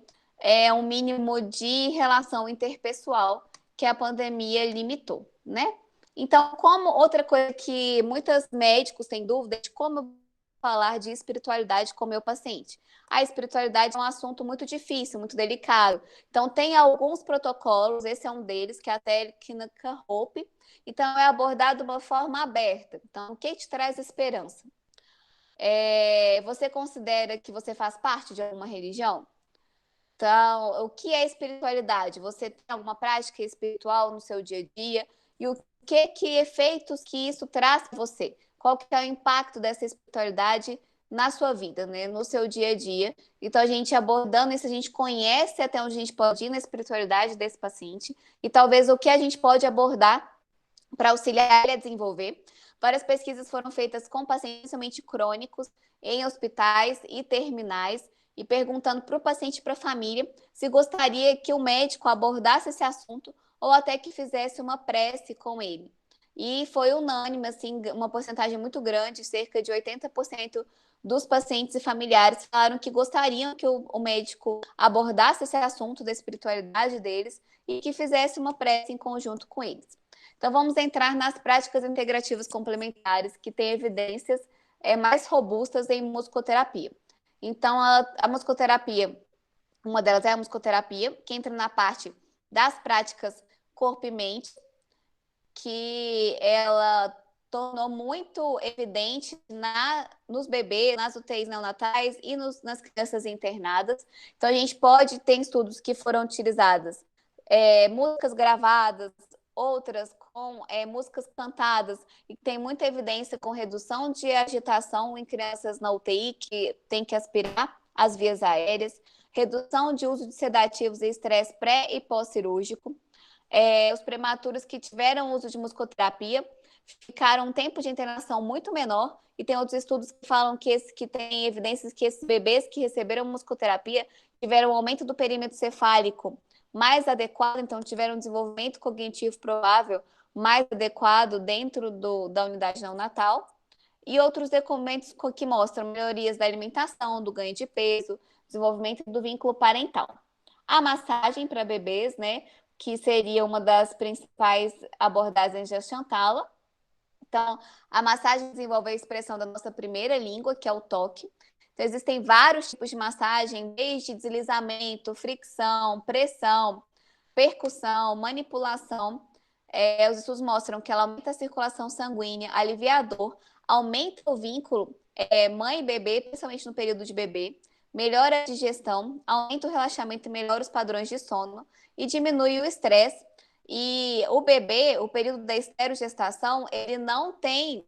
um mínimo de relação interpessoal que a pandemia limitou, né? Então, como outra coisa que muitos médicos têm dúvida de como falar de espiritualidade com o meu paciente. A espiritualidade é um assunto muito difícil, muito delicado. Então, tem alguns protocolos, esse é um deles, que é a técnica Hope. Então, é abordado de uma forma aberta. Então, o que te traz esperança? Você considera que você faz parte de alguma religião? Então, o que é espiritualidade? Você tem alguma prática espiritual no seu dia a dia? E o que efeitos que isso traz para você? Qual que é o impacto dessa espiritualidade na sua vida, né? No seu dia a dia? Então, a gente abordando isso, a gente conhece até onde a gente pode ir na espiritualidade desse paciente e talvez o que a gente pode abordar para auxiliar ele a desenvolver. Várias pesquisas foram feitas com pacientes somente crônicos em hospitais e terminais, e perguntando para o paciente e para a família se gostaria que o médico abordasse esse assunto ou até que fizesse uma prece com ele. E foi unânime, assim, uma porcentagem muito grande, cerca de 80% dos pacientes e familiares falaram que gostariam que o médico abordasse esse assunto da espiritualidade deles e que fizesse uma prece em conjunto com eles. Então, vamos entrar nas práticas integrativas complementares que têm evidências mais robustas em musicoterapia. Então, a musicoterapia, uma delas é a musicoterapia, que entra na parte das práticas corpo e mente, que ela tornou muito evidente nos bebês, nas UTIs neonatais e nas crianças internadas. Então, a gente pode ter estudos que foram utilizadas músicas gravadas outras com músicas cantadas, e tem muita evidência com redução de agitação em crianças na UTI, que tem que aspirar as vias aéreas, redução de uso de sedativos e estresse pré e pós-cirúrgico. Os prematuros que tiveram uso de musicoterapia ficaram um tempo de internação muito menor, e tem outros estudos que falam que têm evidências que esses bebês que receberam musicoterapia tiveram um aumento do perímetro cefálico mais adequado, então tiveram um desenvolvimento cognitivo provável mais adequado dentro da unidade neonatal, e outros documentos que mostram melhorias da alimentação, do ganho de peso, desenvolvimento do vínculo parental. A massagem para bebês, né, que seria uma das principais abordagens da Shantala. Então, a massagem desenvolve a expressão da nossa primeira língua, que é o toque. Então, existem vários tipos de massagem, desde deslizamento, fricção, pressão, percussão, manipulação. Os estudos mostram que ela aumenta a circulação sanguínea, alivia a dor, aumenta o vínculo mãe e bebê, principalmente no período de bebê, melhora a digestão, aumenta o relaxamento e melhora os padrões de sono e diminui o estresse. E o bebê, o período da esterogestação, ele não tem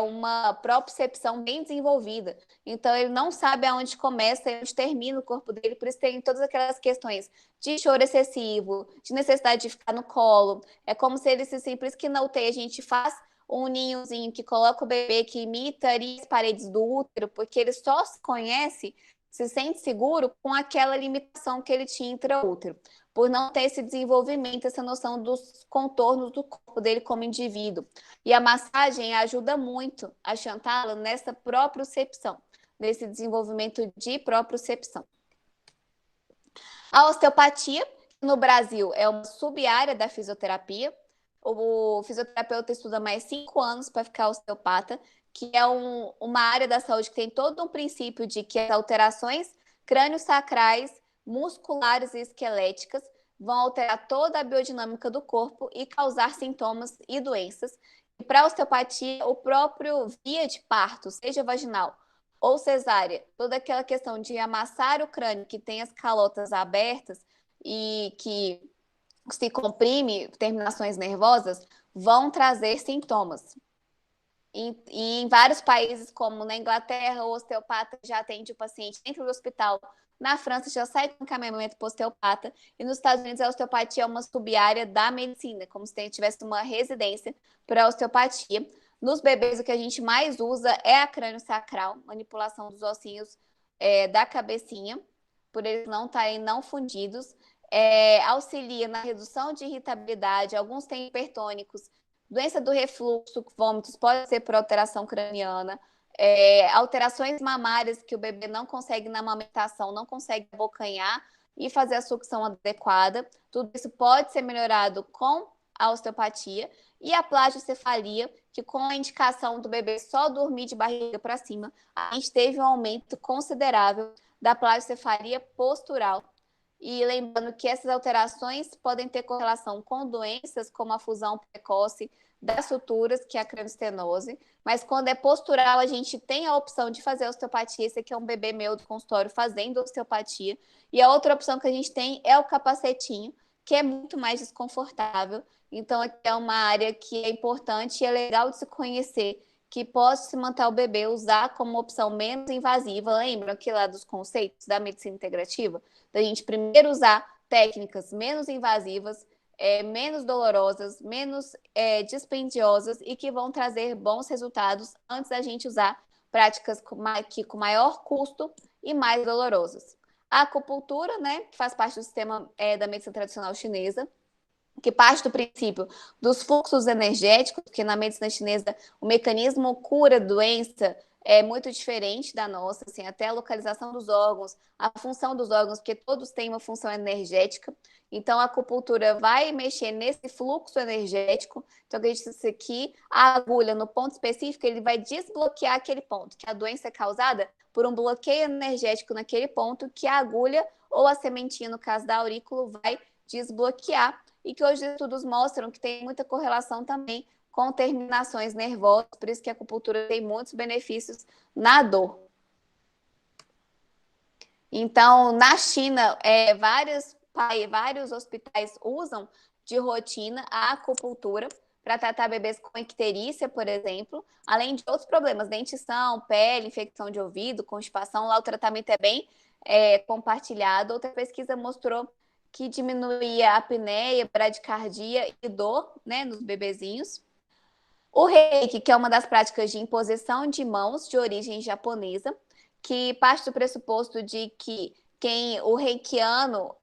uma propriocepção bem desenvolvida. Então, ele não sabe aonde começa e onde termina o corpo dele, por isso tem todas aquelas questões de choro excessivo, de necessidade de ficar no colo. É como se ele se simples que na UTI a gente faz um ninhozinho que coloca o bebê, que imita ali as paredes do útero, porque ele só se conhece, se sente seguro com aquela limitação que ele tinha intraútero, por não ter esse desenvolvimento, essa noção dos contornos do corpo dele como indivíduo. E a massagem ajuda muito a Shantala nessa propriocepção, nesse desenvolvimento de propriocepção. A osteopatia, no Brasil, é uma sub-área da fisioterapia. O fisioterapeuta estuda mais 5 anos para ficar osteopata, que é uma área da saúde que tem todo um princípio de que as alterações crânio-sacrais, musculares e esqueléticas vão alterar toda a biodinâmica do corpo e causar sintomas e doenças. E para a osteopatia, o próprio via de parto, seja vaginal ou cesárea, toda aquela questão de amassar o crânio, que tem as calotas abertas e que se comprime terminações nervosas, vão trazer sintomas. E em vários países, como na Inglaterra, o osteopata já atende o paciente dentro do hospital. Na França, já sai com encaminhamento para o osteopata. E nos Estados Unidos, a osteopatia é uma sub-área da medicina, como se tivesse uma residência para a osteopatia. Nos bebês, o que a gente mais usa é a crânio-sacral, manipulação dos ossinhos da cabecinha, por eles não estarem não fundidos. Auxilia na redução de irritabilidade. Alguns têm hipertônicos. Doença do refluxo, vômitos, pode ser por alteração craniana. Alterações mamárias que o bebê não consegue na amamentação, não consegue abocanhar e fazer a sucção adequada. Tudo isso pode ser melhorado com a osteopatia. E a plagiocefalia, que com a indicação do bebê só dormir de barriga para cima, a gente teve um aumento considerável da plagiocefalia postural. E lembrando que essas alterações podem ter correlação com doenças como a fusão precoce das suturas, que é a cranioestenose, mas quando é postural, a gente tem a opção de fazer osteopatia. Esse aqui é um bebê meu do consultório fazendo osteopatia. E a outra opção que a gente tem é o capacetinho, que é muito mais desconfortável. Então, aqui é uma área que é importante e é legal de se conhecer, que pode se manter o bebê, usar como opção menos invasiva. Lembram aqui lá dos conceitos da medicina integrativa? Da gente primeiro usar técnicas menos invasivas, menos dolorosas, menos dispendiosas e que vão trazer bons resultados antes da gente usar práticas com maior custo e mais dolorosas. A acupuntura, né, que faz parte do sistema da medicina tradicional chinesa, que parte do princípio dos fluxos energéticos, porque na medicina chinesa o mecanismo cura-doença é muito diferente da nossa, assim, até a localização dos órgãos, a função dos órgãos, porque todos têm uma função energética. Então, a acupuntura vai mexer nesse fluxo energético. Então, acredita que a agulha, no ponto específico, ele vai desbloquear aquele ponto, que a doença é causada por um bloqueio energético naquele ponto, que a agulha ou a sementinha, no caso da aurícula, vai desbloquear. E que hoje estudos mostram que tem muita correlação também com terminações nervosas, por isso que a acupuntura tem muitos benefícios na dor. Então, na China, vários hospitais usam de rotina a acupuntura para tratar bebês com icterícia, por exemplo, além de outros problemas, dentição, pele, infecção de ouvido, constipação. Lá o tratamento é bem compartilhado. Outra pesquisa mostrou que diminuía a apneia, bradicardia e dor, né, nos bebezinhos. O reiki, que é uma das práticas de imposição de mãos de origem japonesa, que parte do pressuposto de que o reikiano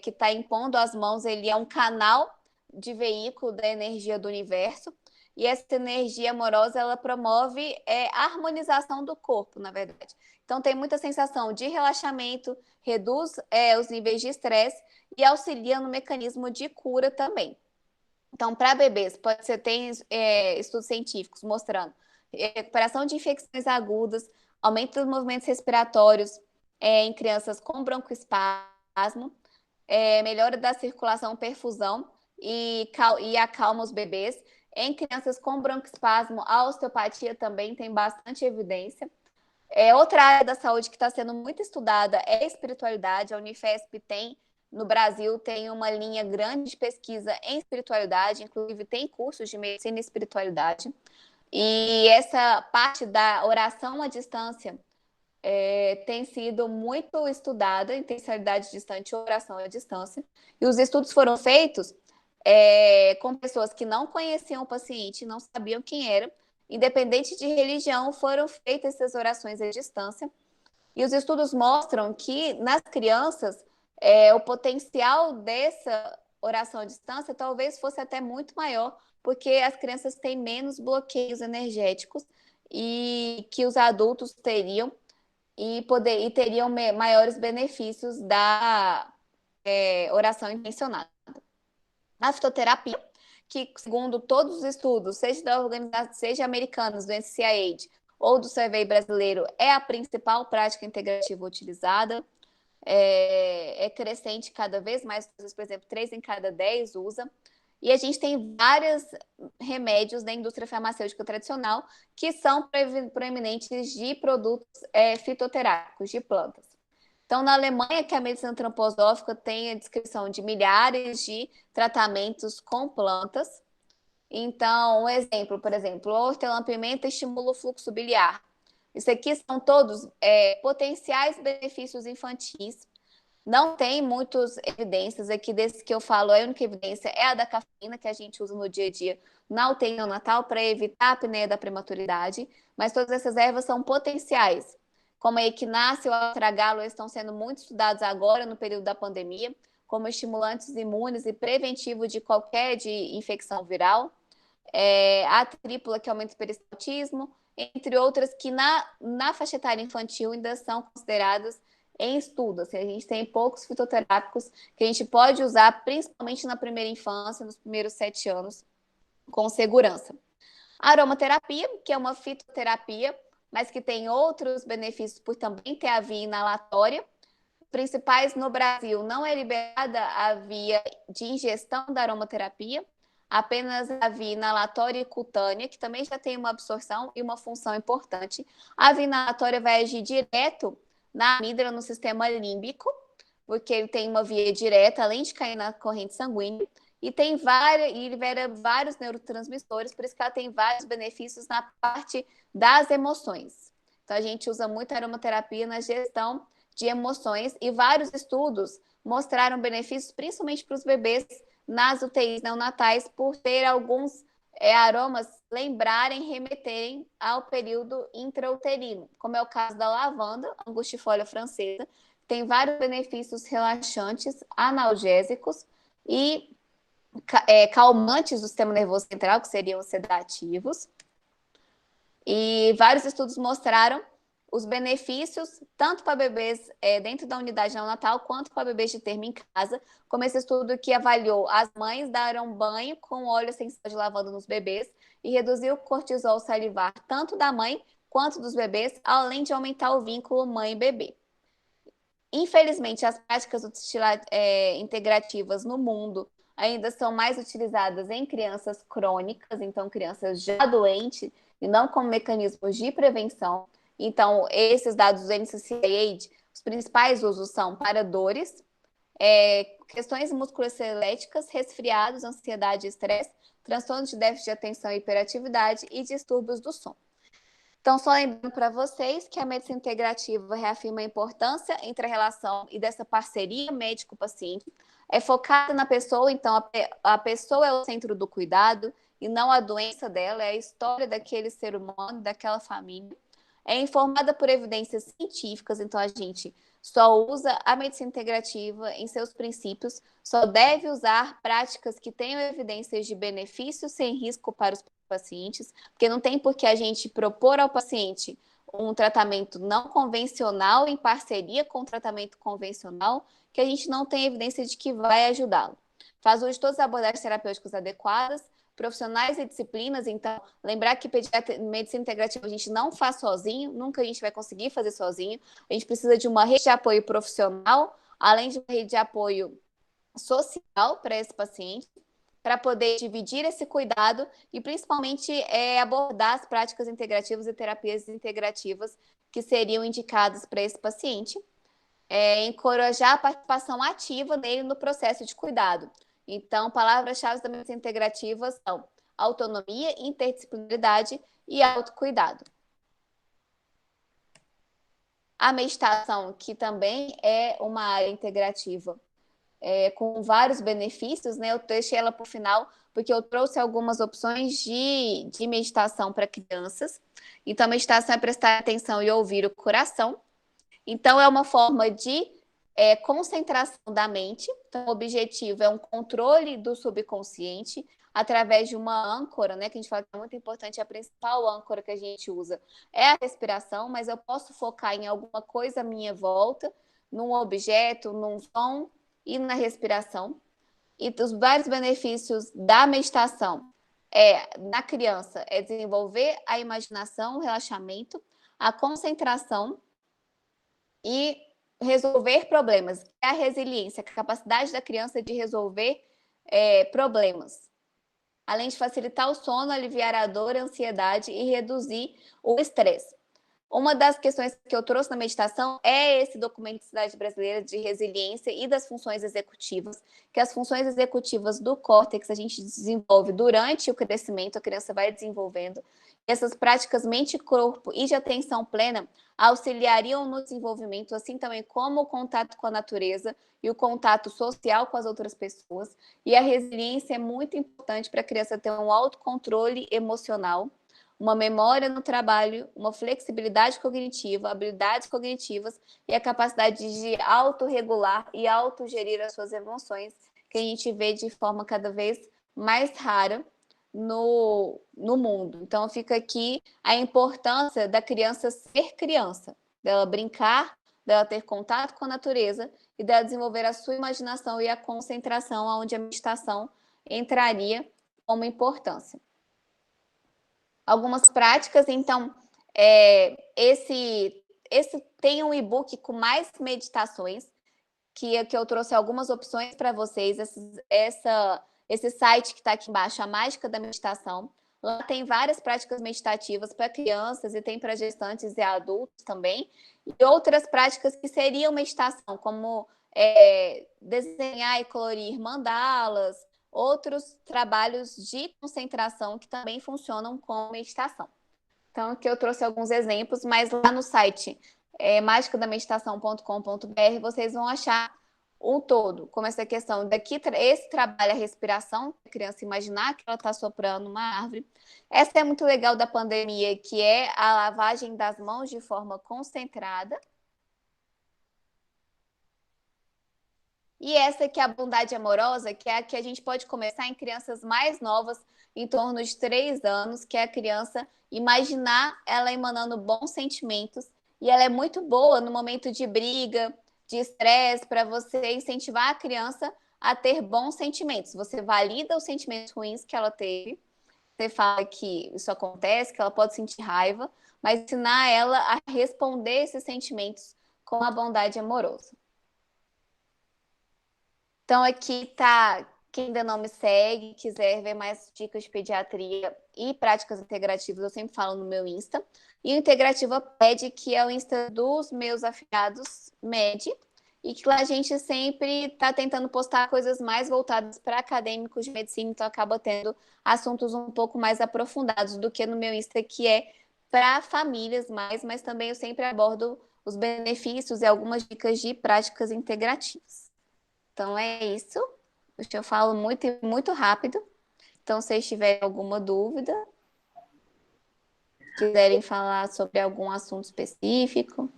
que está impondo as mãos, ele é um canal de veículo da energia do universo, e essa energia amorosa, ela promove a harmonização do corpo, na verdade. Então, tem muita sensação de relaxamento, reduz os níveis de estresse e auxilia no mecanismo de cura também. Então, para bebês, tem estudos científicos mostrando recuperação de infecções agudas, aumento dos movimentos respiratórios em crianças com broncoespasmo, melhora da circulação, perfusão e acalma os bebês. Em crianças com broncoespasmo, a osteopatia também tem bastante evidência. Outra área da saúde que está sendo muito estudada é a espiritualidade. A Unifesp no Brasil, tem uma linha grande de pesquisa em espiritualidade, inclusive tem cursos de medicina e espiritualidade. E essa parte da oração à distância tem sido muito estudada, intencionalidade distante, oração à distância. E os estudos foram feitos com pessoas que não conheciam o paciente, não sabiam quem era, independente de religião, foram feitas essas orações à distância. E os estudos mostram que nas crianças, o potencial dessa oração à distância talvez fosse até muito maior, porque as crianças têm menos bloqueios energéticos e que os adultos teriam e teriam maiores benefícios da oração intencionada. A fitoterapia, que segundo todos os estudos, seja da organização, seja americanos, do NCCAH ou do Survey brasileiro, é a principal prática integrativa utilizada. É crescente cada vez mais, por exemplo, 3 em cada 10 usa. E a gente tem vários remédios da indústria farmacêutica tradicional que são proeminentes de produtos fitoterápicos, de plantas. Então, na Alemanha, que a medicina antroposófica tem a descrição de milhares de tratamentos com plantas. Então, um exemplo, por exemplo, a hortelã-pimenta estimula o fluxo biliar. Isso aqui são todos potenciais benefícios infantis. Não tem muitas evidências aqui desse que eu falo. A única evidência é a da cafeína, que a gente usa no dia a dia na UTI neonatal para evitar a apneia da prematuridade. Mas todas essas ervas são potenciais. Como a equinácea e o altragalo estão sendo muito estudados agora no período da pandemia, como estimulantes imunes e preventivo de qualquer infecção viral. A trípula, que aumenta o peristaltismo, entre outras que na faixa etária infantil ainda são consideradas em estudo. Assim, a gente tem poucos fitoterápicos que a gente pode usar, principalmente na primeira infância, nos primeiros 7 anos, com segurança. A aromaterapia, que é uma fitoterapia, mas que tem outros benefícios por também ter a via inalatória. Principais no Brasil, não é liberada a via de ingestão da aromaterapia, apenas a via inalatória e cutânea, que também já tem uma absorção e uma função importante. A via inalatória vai agir direto na amígdala, no sistema límbico, porque ele tem uma via direta, além de cair na corrente sanguínea, e libera vários neurotransmissores, por isso que ela tem vários benefícios na parte das emoções. Então, a gente usa muito a aromaterapia na gestão de emoções, e vários estudos mostraram benefícios, principalmente para os bebês nas UTIs neonatais, por ter alguns aromas remeterem ao período intrauterino, como é o caso da lavanda, angustifolia francesa, tem vários benefícios relaxantes, analgésicos e calmantes do sistema nervoso central, que seriam os sedativos. E vários estudos mostraram os benefícios, tanto para bebês dentro da unidade neonatal, quanto para bebês de termo em casa, como esse estudo que avaliou as mães daram banho com óleo essencial de lavanda nos bebês e reduziu o cortisol salivar, tanto da mãe quanto dos bebês, além de aumentar o vínculo mãe-bebê. Infelizmente, as práticas integrativas no mundo ainda são mais utilizadas em crianças crônicas, então crianças já doentes, e não como mecanismos de prevenção. Então, esses dados do NCCAH, os principais usos são para dores, questões musculoesqueléticas, resfriados, ansiedade e estresse, transtornos de déficit de atenção e hiperatividade e distúrbios do sono. Então, só lembrando para vocês que a medicina integrativa reafirma a importância entre a relação e dessa parceria médico-paciente. É focada na pessoa, então a pessoa é o centro do cuidado e não a doença dela, é a história daquele ser humano, daquela família. É informada por evidências científicas, então a gente só usa a medicina integrativa em seus princípios, só deve usar práticas que tenham evidências de benefícios sem risco para os pacientes, porque não tem por que a gente propor ao paciente um tratamento não convencional em parceria com o tratamento convencional, que a gente não tem evidência de que vai ajudá-lo. Faz uso de todas as abordagens terapêuticas adequadas, profissionais e disciplinas, então, lembrar que medicina integrativa a gente não faz sozinho, nunca a gente vai conseguir fazer sozinho, a gente precisa de uma rede de apoio profissional, além de uma rede de apoio social para esse paciente, para poder dividir esse cuidado e, principalmente, abordar as práticas integrativas e terapias integrativas que seriam indicadas para esse paciente, encorajar a participação ativa dele no processo de cuidado. Então, palavras-chave da medicina integrativa são autonomia, interdisciplinaridade e autocuidado. A meditação, que também é uma área integrativa, com vários benefícios, né? Eu deixei ela para o final, porque eu trouxe algumas opções de meditação para crianças. Então, a meditação é prestar atenção e ouvir o coração. Então, é uma forma de concentração da mente. Então, o objetivo é um controle do subconsciente através de uma âncora, né? Que a gente fala que é muito importante, a principal âncora que a gente usa é a respiração, mas eu posso focar em alguma coisa à minha volta, num objeto, num som e na respiração. E os vários benefícios da meditação na criança é desenvolver a imaginação, o relaxamento, a concentração e resolver problemas. É a resiliência, a capacidade da criança de resolver problemas. Além de facilitar o sono, aliviar a dor, a ansiedade e reduzir o estresse. Uma das questões que eu trouxe na meditação é esse documento de Sociedade Brasileira de Resiliência e das funções executivas, que as funções executivas do córtex a gente desenvolve durante o crescimento, a criança vai desenvolvendo. Essas práticas mente-corpo e de atenção plena auxiliariam no desenvolvimento, assim também como o contato com a natureza e o contato social com as outras pessoas. E a resiliência é muito importante para a criança ter um autocontrole emocional, uma memória no trabalho, uma flexibilidade cognitiva, habilidades cognitivas e a capacidade de autorregular e autogerir as suas emoções, que a gente vê de forma cada vez mais rara no mundo. Então, fica aqui a importância da criança ser criança, dela brincar, dela ter contato com a natureza e dela desenvolver a sua imaginação e a concentração, onde a meditação entraria como importância. Algumas práticas, então, esse tem um e-book com mais meditações, que eu trouxe algumas opções para vocês, esse site que está aqui embaixo, a Mágica da Meditação. Lá tem várias práticas meditativas para crianças e tem para gestantes e adultos também, e outras práticas que seriam meditação, como desenhar e colorir mandalas, outros trabalhos de concentração que também funcionam com meditação. Então, aqui eu trouxe alguns exemplos, mas lá no site magicadameditação.com.br vocês vão achar um todo, como essa questão daqui, esse trabalha a respiração, a criança imaginar que ela está soprando uma árvore. Essa é muito legal da pandemia, que é a lavagem das mãos de forma concentrada. E essa que é a bondade amorosa, que é a que a gente pode começar em crianças mais novas, em torno de 3 anos, que é a criança imaginar ela emanando bons sentimentos. E ela é muito boa no momento de briga, de estresse, para você incentivar a criança a ter bons sentimentos. Você valida os sentimentos ruins que ela teve, você fala que isso acontece, que ela pode sentir raiva, mas ensinar ela a responder esses sentimentos com a bondade amorosa. Então, aqui tá, quem ainda não me segue, quiser ver mais dicas de pediatria e práticas integrativas, eu sempre falo no meu Insta. E o Integrativa Ped, que é o Insta dos meus afiliados MED. e que lá a gente sempre está tentando postar coisas mais voltadas para acadêmicos de medicina, então acaba tendo assuntos um pouco mais aprofundados do que no meu Insta, que é para famílias mais, mas também eu sempre abordo os benefícios e algumas dicas de práticas integrativas. Então é isso. Eu falo muito e muito rápido. Então, se vocês tiverem alguma dúvida, quiserem falar sobre algum assunto específico.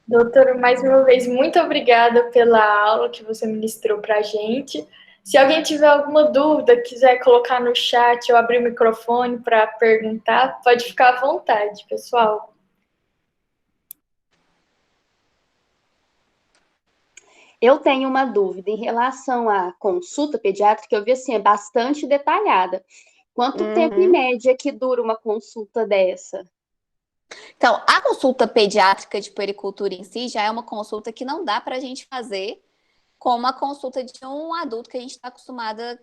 Doutora, mais uma vez, muito obrigada pela aula que você ministrou para a gente. Se alguém tiver alguma dúvida, quiser colocar no chat ou abrir o microfone para perguntar, pode ficar à vontade, pessoal. Eu tenho uma dúvida em relação à consulta pediátrica, eu vi assim, é bastante detalhada. Quanto tempo em média que dura uma consulta dessa? Então, a consulta pediátrica de puericultura em si já é uma consulta que não dá para a gente fazer como a consulta de um adulto que a gente está acostumada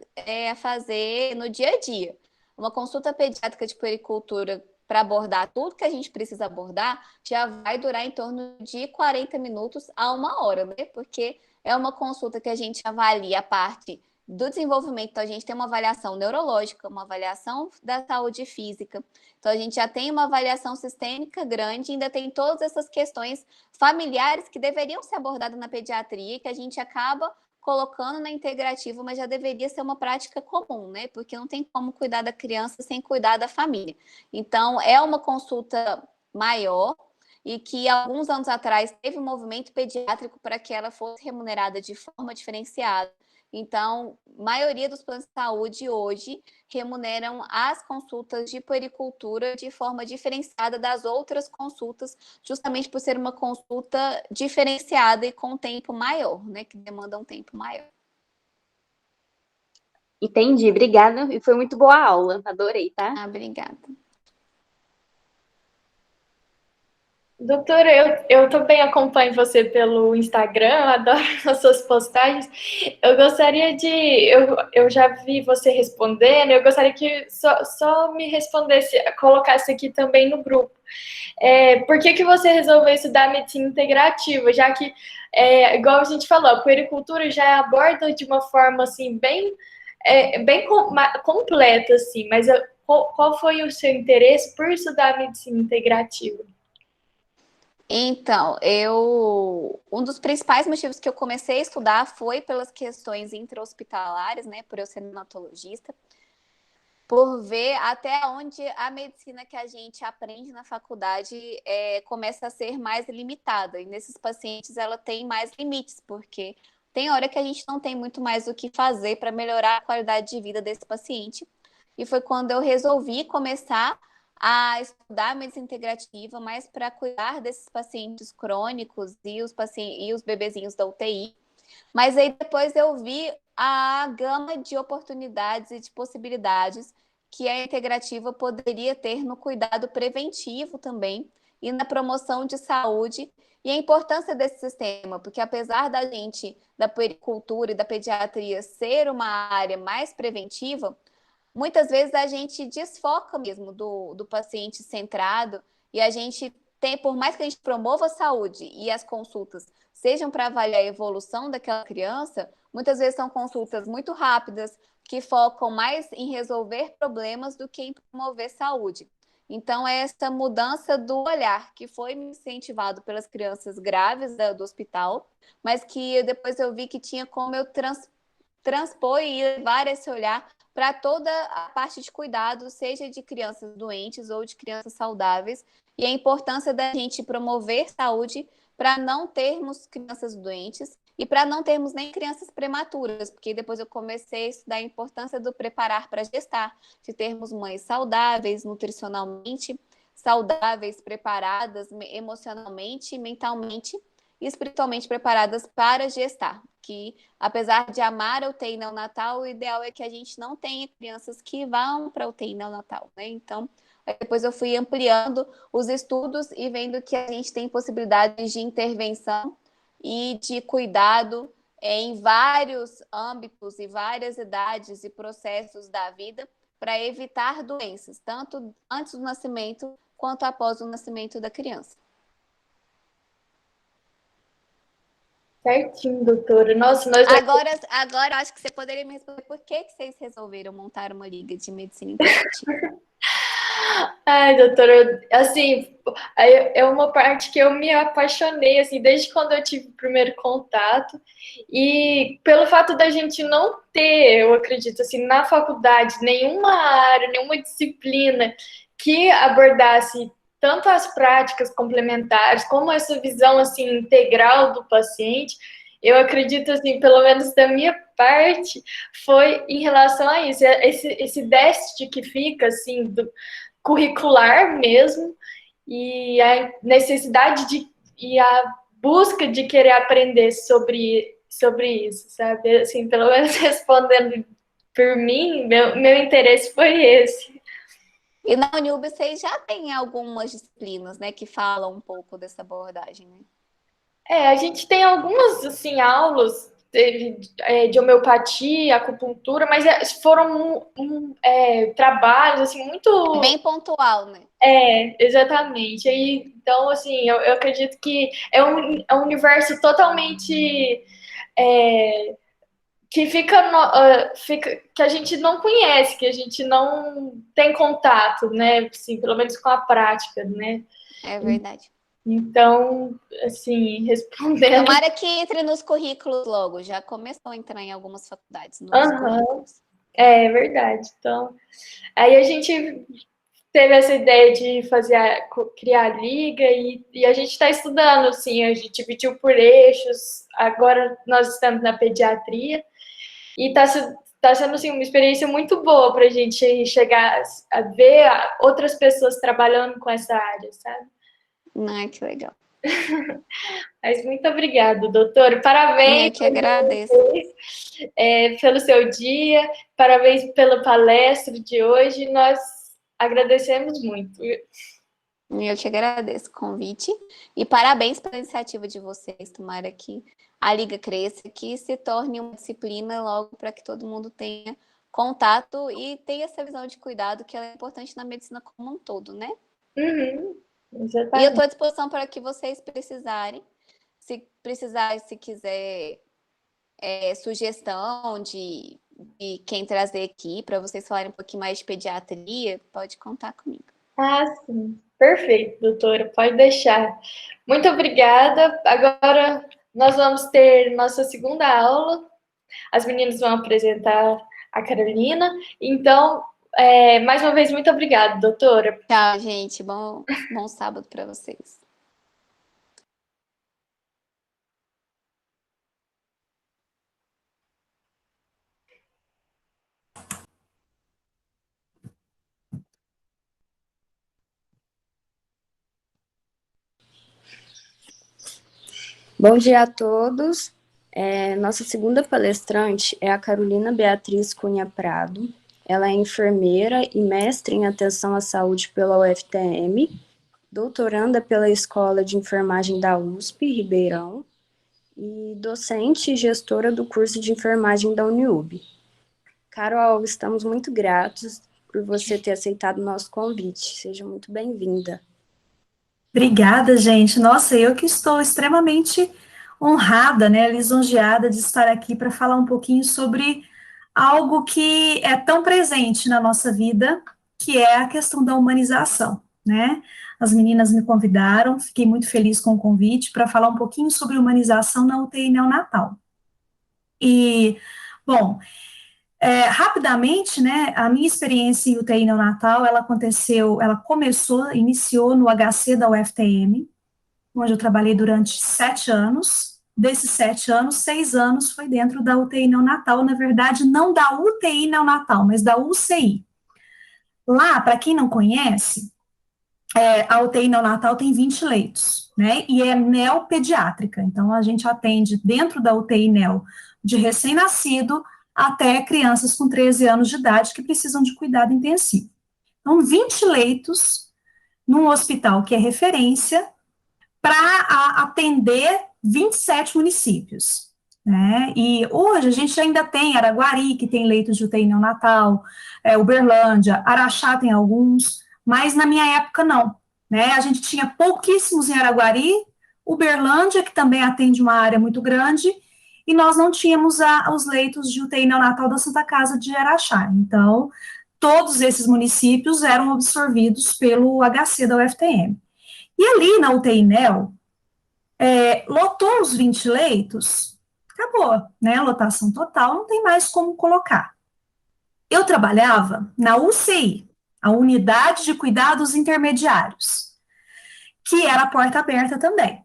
a fazer no dia a dia. Uma consulta pediátrica de puericultura para abordar tudo que a gente precisa abordar já vai durar em torno de 40 minutos a 1 hora, né? Porque é uma consulta que a gente avalia a parte do desenvolvimento. Então, a gente tem uma avaliação neurológica, uma avaliação da saúde física. Então, a gente já tem uma avaliação sistêmica grande, ainda tem todas essas questões familiares que deveriam ser abordadas na pediatria, que a gente acaba colocando na integrativa, mas já deveria ser uma prática comum, né? Porque não tem como cuidar da criança sem cuidar da família. Então, é uma consulta maior e que alguns anos atrás teve um movimento pediátrico para que ela fosse remunerada de forma diferenciada. Então, a maioria dos planos de saúde hoje remuneram as consultas de puericultura de forma diferenciada das outras consultas, justamente por ser uma consulta diferenciada e com tempo maior, né? Que demanda um tempo maior. Entendi, obrigada. E foi muito boa a aula, adorei, tá? Obrigada. Doutora, eu também acompanho você pelo Instagram, eu adoro as suas postagens. Eu gostaria de. Eu já vi você respondendo, eu gostaria que só me respondesse, colocasse aqui também no grupo. Por que você resolveu estudar medicina integrativa? Já que, igual a gente falou, a puericultura já aborda de uma forma assim, bem completa, assim, mas qual foi o seu interesse por estudar medicina integrativa? Então, um dos principais motivos que eu comecei a estudar foi pelas questões intra-hospitalares, né, por eu ser neonatologista, por ver até onde a medicina que a gente aprende na faculdade começa a ser mais limitada. E nesses pacientes ela tem mais limites, porque tem hora que a gente não tem muito mais o que fazer para melhorar a qualidade de vida desse paciente. E foi quando eu resolvi começar a estudar medicina integrativa, mais para cuidar desses pacientes crônicos e os bebezinhos da UTI. Mas aí depois eu vi a gama de oportunidades e de possibilidades que a integrativa poderia ter no cuidado preventivo também e na promoção de saúde e a importância desse sistema, porque apesar da puericultura e da pediatria ser uma área mais preventiva, muitas vezes a gente desfoca mesmo do paciente centrado e a gente tem, por mais que a gente promova a saúde e as consultas sejam para avaliar a evolução daquela criança, muitas vezes são consultas muito rápidas, que focam mais em resolver problemas do que em promover saúde. Então, é essa mudança do olhar que foi incentivado pelas crianças grávidas do hospital, mas que depois eu vi que tinha como eu transpor e levar esse olhar para toda a parte de cuidado, seja de crianças doentes ou de crianças saudáveis, e a importância da gente promover saúde para não termos crianças doentes e para não termos nem crianças prematuras, porque depois eu comecei a estudar a importância do preparar para gestar, de termos mães saudáveis, nutricionalmente saudáveis, preparadas emocionalmente, mentalmente e espiritualmente preparadas para gestar, que apesar de amar a UTI neonatal, o ideal é que a gente não tenha crianças que vão para a UTI neonatal, né? Então, depois eu fui ampliando os estudos e vendo que a gente tem possibilidades de intervenção e de cuidado em vários âmbitos e várias idades e processos da vida para evitar doenças, tanto antes do nascimento quanto após o nascimento da criança. Certinho, doutora. Nossa, Agora eu acho que você poderia me responder por que vocês resolveram montar uma liga de medicina integrativa. Ai, doutora, assim, é uma parte que eu me apaixonei, assim, desde quando eu tive o primeiro contato, e pelo fato da gente não ter, eu acredito, assim, na faculdade, nenhuma área, nenhuma disciplina que abordasse tanto as práticas complementares, como essa visão, assim, integral do paciente, eu acredito, assim, pelo menos da minha parte, foi em relação a isso, esse déficit que fica, assim, curricular mesmo, e a necessidade de e a busca de querer aprender sobre isso, sabe? Assim, pelo menos respondendo por mim, meu interesse foi esse. E na Unilb vocês já têm algumas disciplinas, né, que falam um pouco dessa abordagem, né? A gente tem algumas assim aulas de homeopatia, acupuntura, mas foram trabalhos assim É muito. bem pontual, né? Exatamente. Então, assim, eu acredito que é um universo totalmente que que a gente não conhece, que a gente não tem contato, né? Assim, pelo menos com a prática, né? É verdade. Então, assim, respondendo. Tomara que entre nos currículos logo. Já começou a entrar em algumas faculdades nos Aham, currículos. é verdade. Então, aí a gente teve essa ideia de criar a liga e a gente está estudando, assim, a gente dividiu por eixos, agora nós estamos na pediatria e tá sendo assim, uma experiência muito boa para a gente chegar a ver outras pessoas trabalhando com essa área, sabe? Ai, que legal. Mas muito obrigada, doutora. Parabéns Eu que agradeço. pelo seu dia, parabéns pela palestra de hoje. Nós agradecemos muito. Eu te agradeço o convite e parabéns pela iniciativa de vocês. Tomara que a Liga cresça, que se torne uma disciplina logo para que todo mundo tenha contato e tenha essa visão de cuidado que ela é importante na medicina como um todo, né? Uhum, E eu estou exatamente. à disposição para que vocês precisarem. Se precisar, se quiser sugestão de quem trazer aqui para vocês falarem um pouquinho mais de pediatria, pode contar comigo. Ah, sim. Perfeito, doutora. Pode deixar. Muito obrigada. Agora nós vamos ter nossa segunda aula. As meninas vão apresentar a Carolina. Então, mais uma vez, muito obrigada, doutora. Tchau, gente. Bom sábado para vocês. Bom dia a todos. Nossa segunda palestrante é a Carolina Beatriz Cunha Prado. Ela é enfermeira e mestre em atenção à saúde pela UFTM, doutoranda pela Escola de Enfermagem da USP, Ribeirão, e docente e gestora do curso de enfermagem da Uniub. Carol, estamos muito gratos por você ter aceitado o nosso convite. Seja muito bem-vinda. Obrigada, gente. Nossa, eu que estou extremamente honrada, né, lisonjeada de estar aqui para falar um pouquinho sobre algo que é tão presente na nossa vida, que é a questão da humanização, né? As meninas me convidaram, fiquei muito feliz com o convite para falar um pouquinho sobre humanização na UTI neonatal. E, bom, rapidamente, né, a minha experiência em UTI neonatal, iniciou no HC da UFTM, onde eu trabalhei durante 7 anos. Desses 7 anos, 6 anos foi dentro da UTI neonatal, na verdade, não da UTI neonatal, mas da UCI. Lá, para quem não conhece, a UTI neonatal tem 20 leitos, né, e é neopediátrica, então a gente atende dentro da UTI neo de recém-nascido até crianças com 13 anos de idade que precisam de cuidado intensivo. Então, 20 leitos num hospital que é referência para atender 27 municípios, né? E hoje a gente ainda tem Araguari, que tem leitos de UTI neonatal, Uberlândia, Araxá tem alguns, mas na minha época não, né? A gente tinha pouquíssimos em Araguari, Uberlândia, que também atende uma área muito grande, e nós não tínhamos os leitos de UTI neonatal da Santa Casa de Araxá. Então, todos esses municípios eram absorvidos pelo HC da UFTM. E ali na UTI Neo, lotou os 20 leitos, acabou, né? Lotação total, não tem mais como colocar. Eu trabalhava na UCI, a Unidade de Cuidados Intermediários, que era a porta aberta também,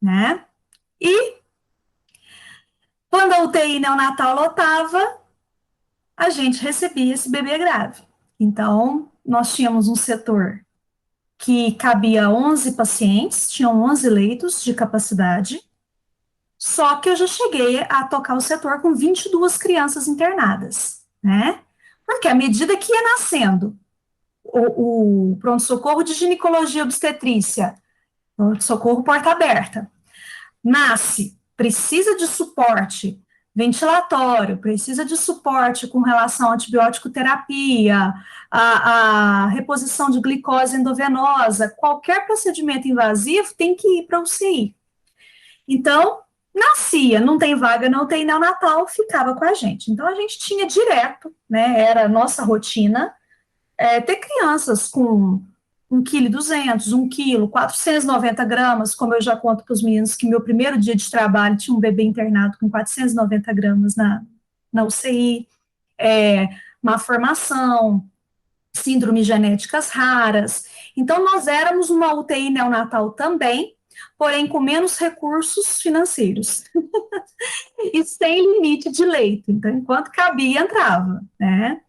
né? E quando a UTI neonatal lotava, a gente recebia esse bebê grave. Então, nós tínhamos um setor que cabia 11 pacientes, tinham 11 leitos de capacidade, só que eu já cheguei a tocar o setor com 22 crianças internadas, né? Porque à medida que ia nascendo o pronto-socorro de ginecologia e obstetrícia, pronto-socorro porta aberta, nasce, precisa de suporte ventilatório, precisa de suporte com relação à antibiótico-terapia, a reposição de glicose endovenosa, qualquer procedimento invasivo tem que ir para o UCI. Então, nascia, não tem vaga na UTI neonatal, ficava com a gente. Então, a gente tinha direto, né, era a nossa rotina, ter crianças com 1,2 kg, 1 kg, 490 gramas, como eu já conto para os meninos que meu primeiro dia de trabalho tinha um bebê internado com 490 gramas na UCI, má formação, síndromes genéticas raras. Então, nós éramos uma UTI neonatal também, porém com menos recursos financeiros e sem limite de leito. Então, enquanto cabia, entrava, né?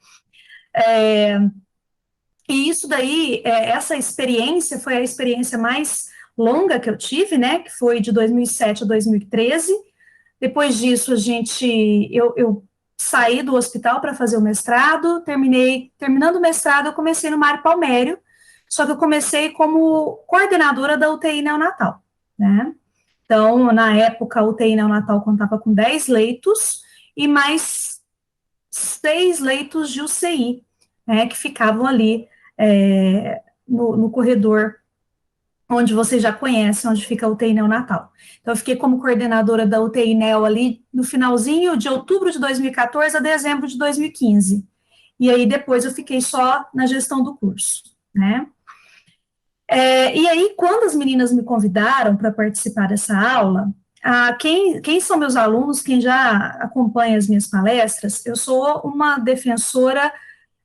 E isso daí, essa experiência foi a experiência mais longa que eu tive, né, que foi de 2007 a 2013. Depois disso, eu saí do hospital para fazer o mestrado, terminando o mestrado, eu comecei no Mário Palmério, só que eu comecei como coordenadora da UTI neonatal, né. Então, na época, a UTI neonatal contava com 10 leitos e mais 6 leitos de UCI, né, que ficavam ali no corredor onde vocês já conhecem, onde fica a UTI neonatal. Então, eu fiquei como coordenadora da UTI neo ali no finalzinho de outubro de 2014 a dezembro de 2015. E aí, depois, eu fiquei só na gestão do curso, né? E aí, quando as meninas me convidaram para participar dessa aula, quem são meus alunos, quem já acompanha as minhas palestras, eu sou uma defensora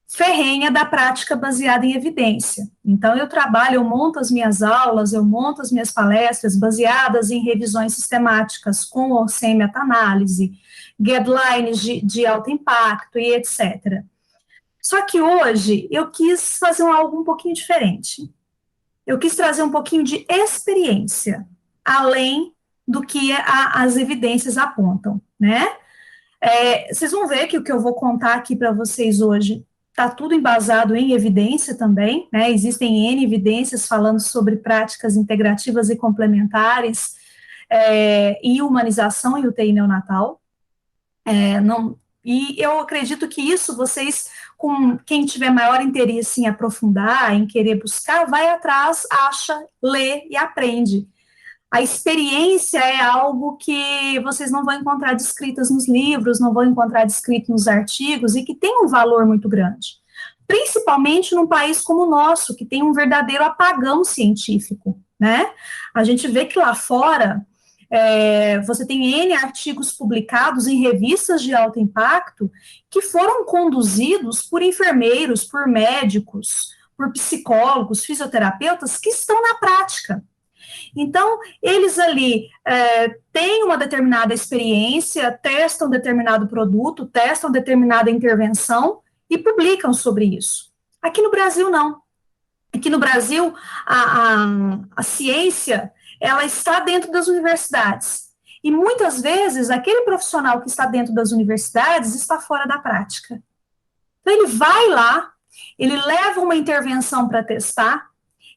ferrenha da prática baseada em evidência. Então, eu monto as minhas aulas, eu monto as minhas palestras baseadas em revisões sistemáticas com ORCEM meta-análise, guidelines de alto impacto e etc. Só que hoje eu quis fazer algo um pouquinho diferente. Eu quis trazer um pouquinho de experiência, além do que as evidências apontam, né? Vocês vão ver que o que eu vou contar aqui para vocês hoje está tudo embasado em evidência também, né? Existem N evidências falando sobre práticas integrativas e complementares e humanização em UTI neonatal. E eu acredito que isso vocês, com quem tiver maior interesse em aprofundar, em querer buscar, vai atrás, acha, lê e aprende. A experiência é algo que vocês não vão encontrar descritas nos livros, não vão encontrar descrito nos artigos, e que tem um valor muito grande. Principalmente num país como o nosso, que tem um verdadeiro apagão científico, né? A gente vê que lá fora, você tem N artigos publicados em revistas de alto impacto que foram conduzidos por enfermeiros, por médicos, por psicólogos, fisioterapeutas que estão na prática. Então, eles ali têm uma determinada experiência, testam determinado produto, testam determinada intervenção e publicam sobre isso. Aqui no Brasil, não. Aqui no Brasil, a ciência, ela está dentro das universidades. E muitas vezes, aquele profissional que está dentro das universidades está fora da prática. Então, ele vai lá, ele leva uma intervenção para testar,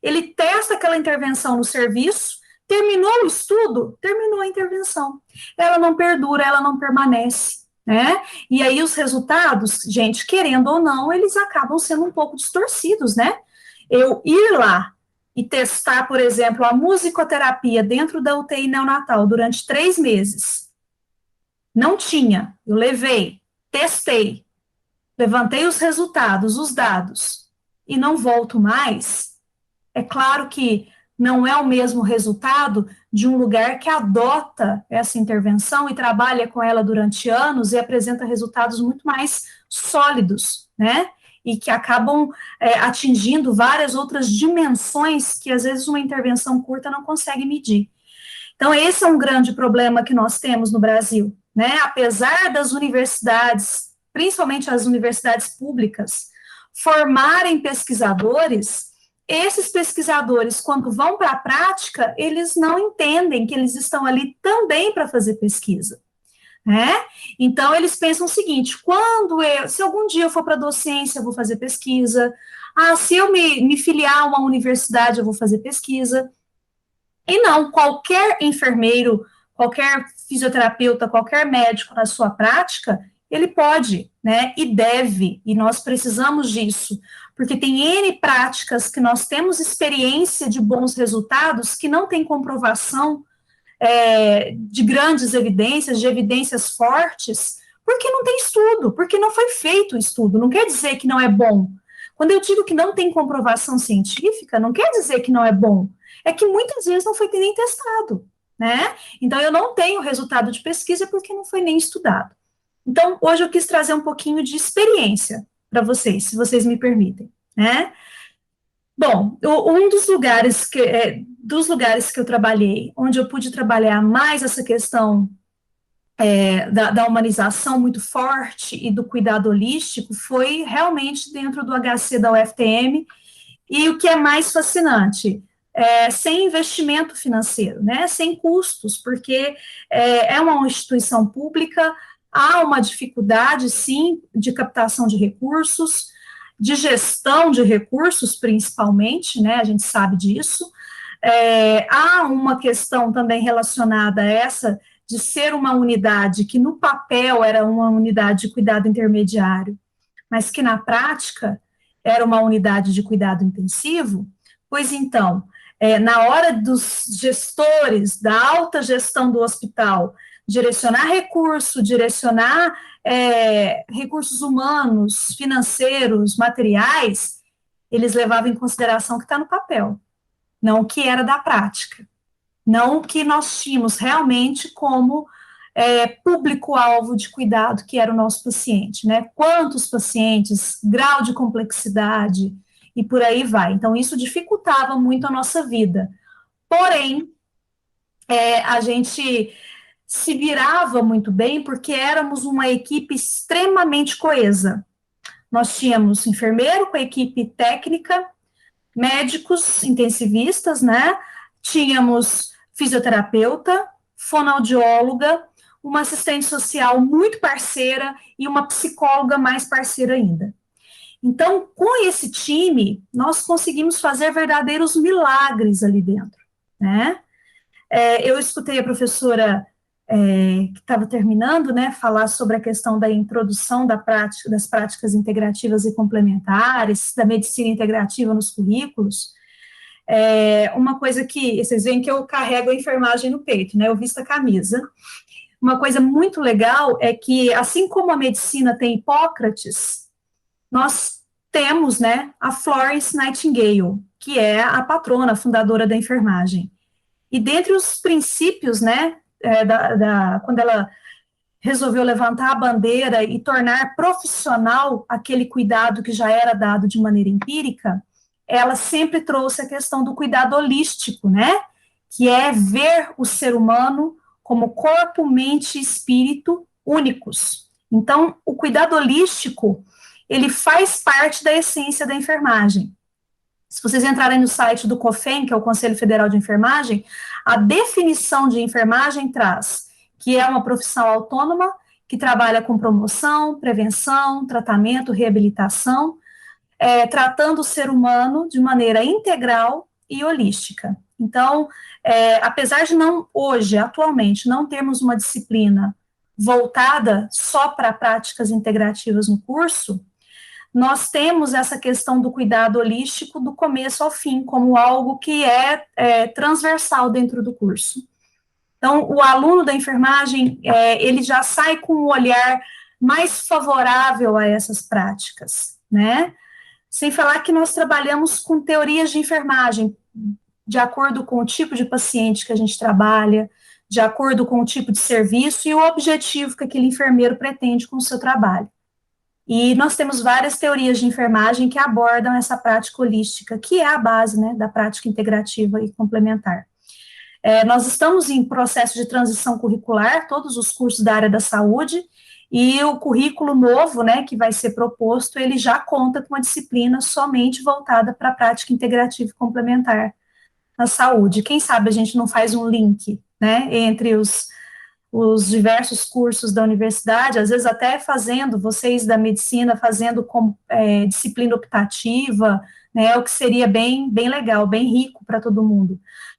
ele testa aquela intervenção no serviço, terminou o estudo, terminou a intervenção. Ela não perdura, ela não permanece, né? E aí os resultados, gente, querendo ou não, eles acabam sendo um pouco distorcidos, né? Eu ir lá, e testar, por exemplo, a musicoterapia dentro da UTI neonatal durante 3 meses. Não tinha, eu levei, testei, levantei os resultados, os dados, e não volto mais. É claro que não é o mesmo resultado de um lugar que adota essa intervenção e trabalha com ela durante anos e apresenta resultados muito mais sólidos, né? E que acabam atingindo várias outras dimensões que, às vezes, uma intervenção curta não consegue medir. Então, esse é um grande problema que nós temos no Brasil, né? Apesar das universidades, principalmente as universidades públicas, formarem pesquisadores, esses pesquisadores, quando vão para a prática, eles não entendem que eles estão ali também para fazer pesquisa, né? Então, eles pensam o seguinte, se algum dia eu for para a docência, eu vou fazer pesquisa, se eu me filiar a uma universidade, eu vou fazer pesquisa. E não, qualquer enfermeiro, qualquer fisioterapeuta, qualquer médico na sua prática, ele pode, né, e deve, e nós precisamos disso, porque tem N práticas que nós temos experiência de bons resultados que não tem comprovação de grandes evidências, de evidências fortes, porque não tem estudo, porque não foi feito o estudo, não quer dizer que não é bom. Quando eu digo que não tem comprovação científica, não quer dizer que não é bom, é que muitas vezes não foi nem testado, né? Então, eu não tenho resultado de pesquisa porque não foi nem estudado. Então, hoje eu quis trazer um pouquinho de experiência para vocês, se vocês me permitem, né? Bom, um dos lugares que eu trabalhei, onde eu pude trabalhar mais essa questão da humanização muito forte e do cuidado holístico, foi realmente dentro do HC da UFTM, e o que é mais fascinante, sem investimento financeiro, né, sem custos, porque é uma instituição pública, há uma dificuldade, sim, de captação de recursos, de gestão de recursos, principalmente, né, a gente sabe disso. Há uma questão também relacionada a essa, de ser uma unidade que no papel era uma unidade de cuidado intermediário, mas que na prática era uma unidade de cuidado intensivo. Pois então, na hora dos gestores, da alta gestão do hospital, direcionar recurso, direcionar recursos humanos, financeiros, materiais, eles levavam em consideração o que está no papel, não o que era da prática, não o que nós tínhamos realmente como público-alvo de cuidado, que era o nosso paciente, né? Quantos pacientes, grau de complexidade, e por aí vai. Então, isso dificultava muito a nossa vida. Porém, a gente se virava muito bem, porque éramos uma equipe extremamente coesa. Nós tínhamos enfermeiro com a equipe técnica, médicos intensivistas, né? Tínhamos fisioterapeuta, fonoaudióloga, uma assistente social muito parceira e uma psicóloga mais parceira ainda. Então, com esse time, nós conseguimos fazer verdadeiros milagres ali dentro, né? Eu escutei a professora que estava terminando, né, falar sobre a questão da introdução das práticas integrativas e complementares, da medicina integrativa nos currículos. Uma coisa que, vocês veem que eu carrego a enfermagem no peito, né, eu visto a camisa. Uma coisa muito legal é que, assim como a medicina tem Hipócrates, nós temos, né, a Florence Nightingale, que é a patrona, a fundadora da enfermagem. E dentre os princípios, né, quando ela resolveu levantar a bandeira e tornar profissional aquele cuidado que já era dado de maneira empírica, ela sempre trouxe a questão do cuidado holístico, né, que é ver o ser humano como corpo, mente e espírito únicos. Então, o cuidado holístico, ele faz parte da essência da enfermagem. Se vocês entrarem no site do COFEN, que é o Conselho Federal de Enfermagem, a definição de enfermagem traz que é uma profissão autônoma que trabalha com promoção, prevenção, tratamento, reabilitação, tratando o ser humano de maneira integral e holística. Então, apesar de hoje, atualmente, não termos uma disciplina voltada só para práticas integrativas no curso, nós temos essa questão do cuidado holístico do começo ao fim, como algo que é transversal dentro do curso. Então, o aluno da enfermagem, ele já sai com um olhar mais favorável a essas práticas, né? Sem falar que nós trabalhamos com teorias de enfermagem, de acordo com o tipo de paciente que a gente trabalha, de acordo com o tipo de serviço e o objetivo que aquele enfermeiro pretende com o seu trabalho. E nós temos várias teorias de enfermagem que abordam essa prática holística, que é a base, né, da prática integrativa e complementar. Nós estamos em processo de transição curricular, todos os cursos da área da saúde, e o currículo novo, né, que vai ser proposto, ele já conta com uma disciplina somente voltada para a prática integrativa e complementar na saúde. Quem sabe a gente não faz um link, né, entre os diversos cursos da universidade, às vezes até fazendo, vocês da medicina, fazendo disciplina optativa, né, o que seria bem legal, bem rico para todo mundo.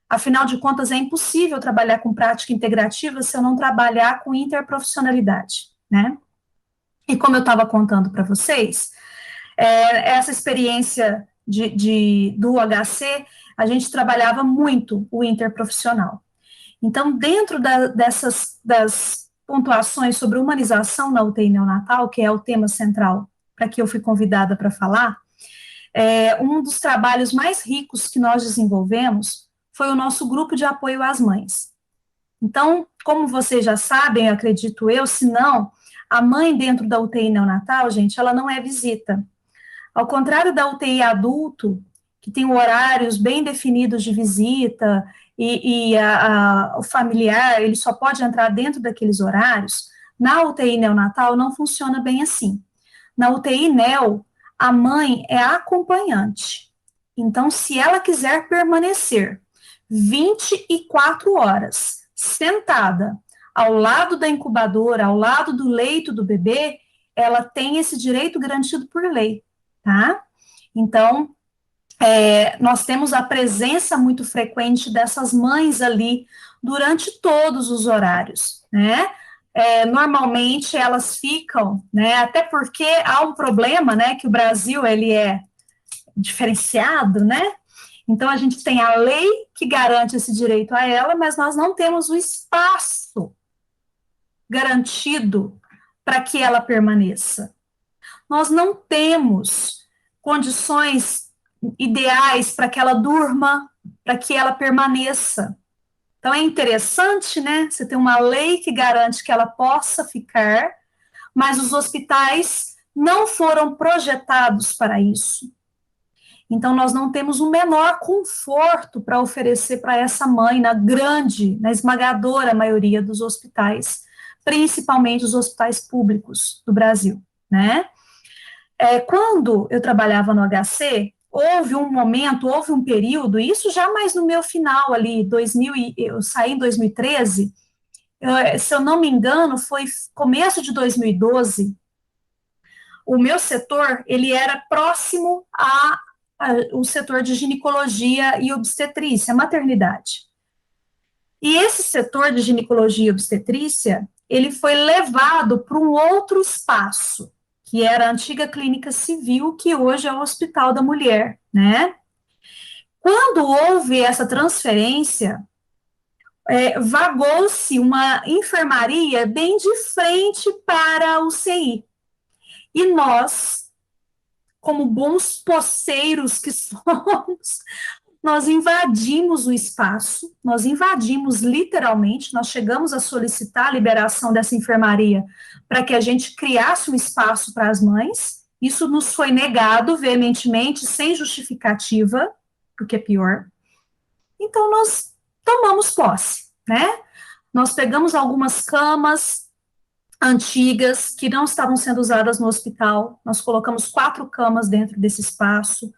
Afinal de contas, é impossível trabalhar com prática integrativa se eu não trabalhar com interprofissionalidade, né? E como eu estava contando para vocês, essa experiência do HC, a gente trabalhava muito o interprofissional. Então, dentro das pontuações sobre humanização na UTI neonatal, que é o tema central para que eu fui convidada para falar, um dos trabalhos mais ricos que nós desenvolvemos foi o nosso grupo de apoio às mães. Então, como vocês já sabem, acredito eu, se não, a mãe dentro da UTI neonatal, gente, ela não é visita. Ao contrário da UTI adulto, que tem horários bem definidos de visita, e o familiar, ele só pode entrar dentro daqueles horários, na UTI neonatal não funciona bem assim. Na UTI neo, a mãe é acompanhante. Então, se ela quiser permanecer 24 horas sentada ao lado da incubadora, ao lado do leito do bebê, ela tem esse direito garantido por lei, tá? Então, nós temos a presença muito frequente dessas mães ali durante todos os horários, né? Normalmente elas ficam, né? Até porque há um problema, né? Que o Brasil ele é diferenciado, né? Então a gente tem a lei que garante esse direito a ela, mas nós não temos o espaço garantido para que ela permaneça. Nós não temos condições ideais para que ela durma, para que ela permaneça. Então, é interessante, né, você ter uma lei que garante que ela possa ficar, mas os hospitais não foram projetados para isso. Então, nós não temos o menor conforto para oferecer para essa mãe, na esmagadora maioria dos hospitais, principalmente os hospitais públicos do Brasil, né? Quando eu trabalhava no HC, houve um período, isso já mais no meu final ali, eu saí em 2013, se eu não me engano, foi começo de 2012, o meu setor, ele era próximo ao setor de ginecologia e obstetrícia, maternidade. E esse setor de ginecologia e obstetrícia, ele foi levado para um outro espaço, que era a antiga clínica civil, que hoje é o Hospital da Mulher, né? Quando houve essa transferência, vagou-se uma enfermaria bem de frente para o CI. E nós, como bons poceiros que somos, nós invadimos o espaço, nós invadimos literalmente, nós chegamos a solicitar a liberação dessa enfermaria para que a gente criasse um espaço para as mães, isso nos foi negado veementemente, sem justificativa, o que é pior. Então, nós tomamos posse, né? Nós pegamos algumas camas antigas que não estavam sendo usadas no hospital, nós colocamos 4 camas dentro desse espaço,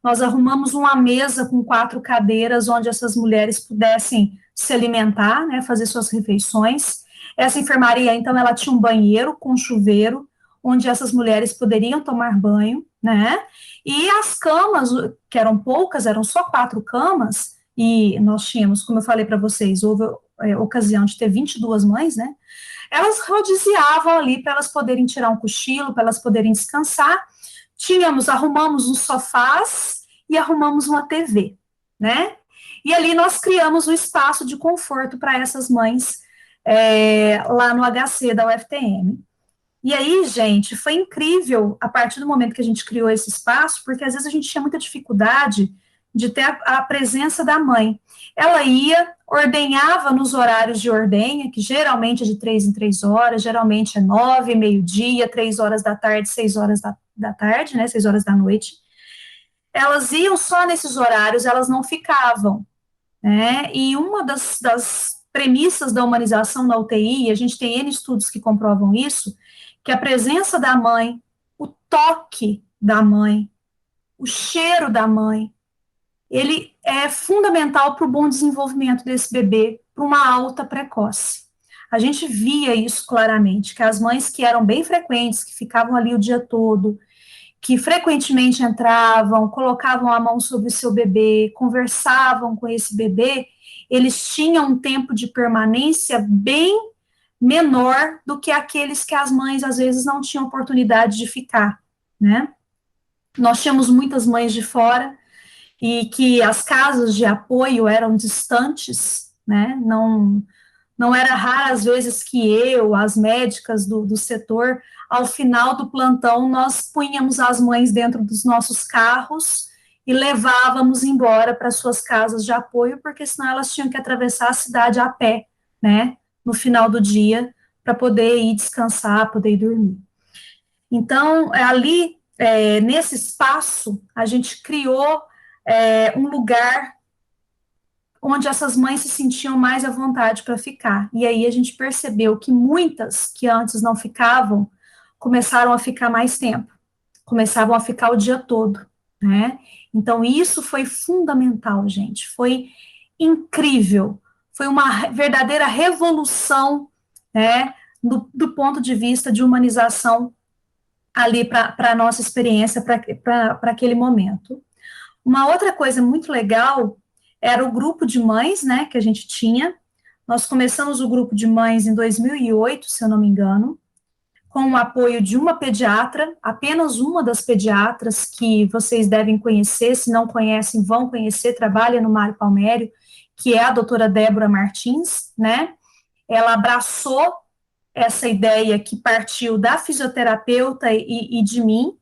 nós arrumamos uma mesa com 4 cadeiras onde essas mulheres pudessem se alimentar, né, fazer suas refeições. Essa enfermaria, então, ela tinha um banheiro com chuveiro, onde essas mulheres poderiam tomar banho, né, e as camas, que eram poucas, eram só 4 camas, e nós tínhamos, como eu falei para vocês, houve ocasião de ter 22 mães, né, elas rodiziavam ali para elas poderem tirar um cochilo, para elas poderem descansar. arrumamos uns sofás e arrumamos uma TV, né? E ali nós criamos um espaço de conforto para essas mães lá no HC da UFTM. E aí, gente, foi incrível a partir do momento que a gente criou esse espaço, porque às vezes a gente tinha muita dificuldade de ter a presença da mãe. Ela ia, ordenhava nos horários de ordenha, que geralmente é de 3 em 3 horas, geralmente é 9, meio-dia, 3 horas da tarde, 6 horas da tarde, né, 6 horas da noite. Elas iam só nesses horários, elas não ficavam, né, e uma das premissas da humanização na UTI, e a gente tem N estudos que comprovam isso, que a presença da mãe, o toque da mãe, o cheiro da mãe, ele é fundamental para o bom desenvolvimento desse bebê, para uma alta precoce. A gente via isso claramente, que as mães que eram bem frequentes, que ficavam ali o dia todo, que frequentemente entravam, colocavam a mão sobre o seu bebê, conversavam com esse bebê, eles tinham um tempo de permanência bem menor do que aqueles que as mães, às vezes, não tinham oportunidade de ficar, né? Nós tínhamos muitas mães de fora e que as casas de apoio eram distantes, né? Não era raro, às vezes, que as médicas do setor, ao final do plantão, nós punhamos as mães dentro dos nossos carros e levávamos embora para suas casas de apoio, porque senão elas tinham que atravessar a cidade a pé, né? No final do dia, para poder ir descansar, poder ir dormir. Então, ali, nesse espaço, a gente criou um lugar onde essas mães se sentiam mais à vontade para ficar. E aí a gente percebeu que muitas que antes não ficavam, começaram a ficar mais tempo, começavam a ficar o dia todo, né? Então, isso foi fundamental, gente, foi incrível, foi uma verdadeira revolução, né, do ponto de vista de humanização ali para a nossa experiência, para aquele momento. Uma outra coisa muito legal era o grupo de mães, né, que a gente tinha. Nós começamos o grupo de mães em 2008, se eu não me engano, com o apoio de uma pediatra, apenas uma das pediatras que vocês devem conhecer, se não conhecem, vão conhecer, trabalha no Mário Palmério, que é a doutora Débora Martins, né? Ela abraçou essa ideia que partiu da fisioterapeuta e de mim,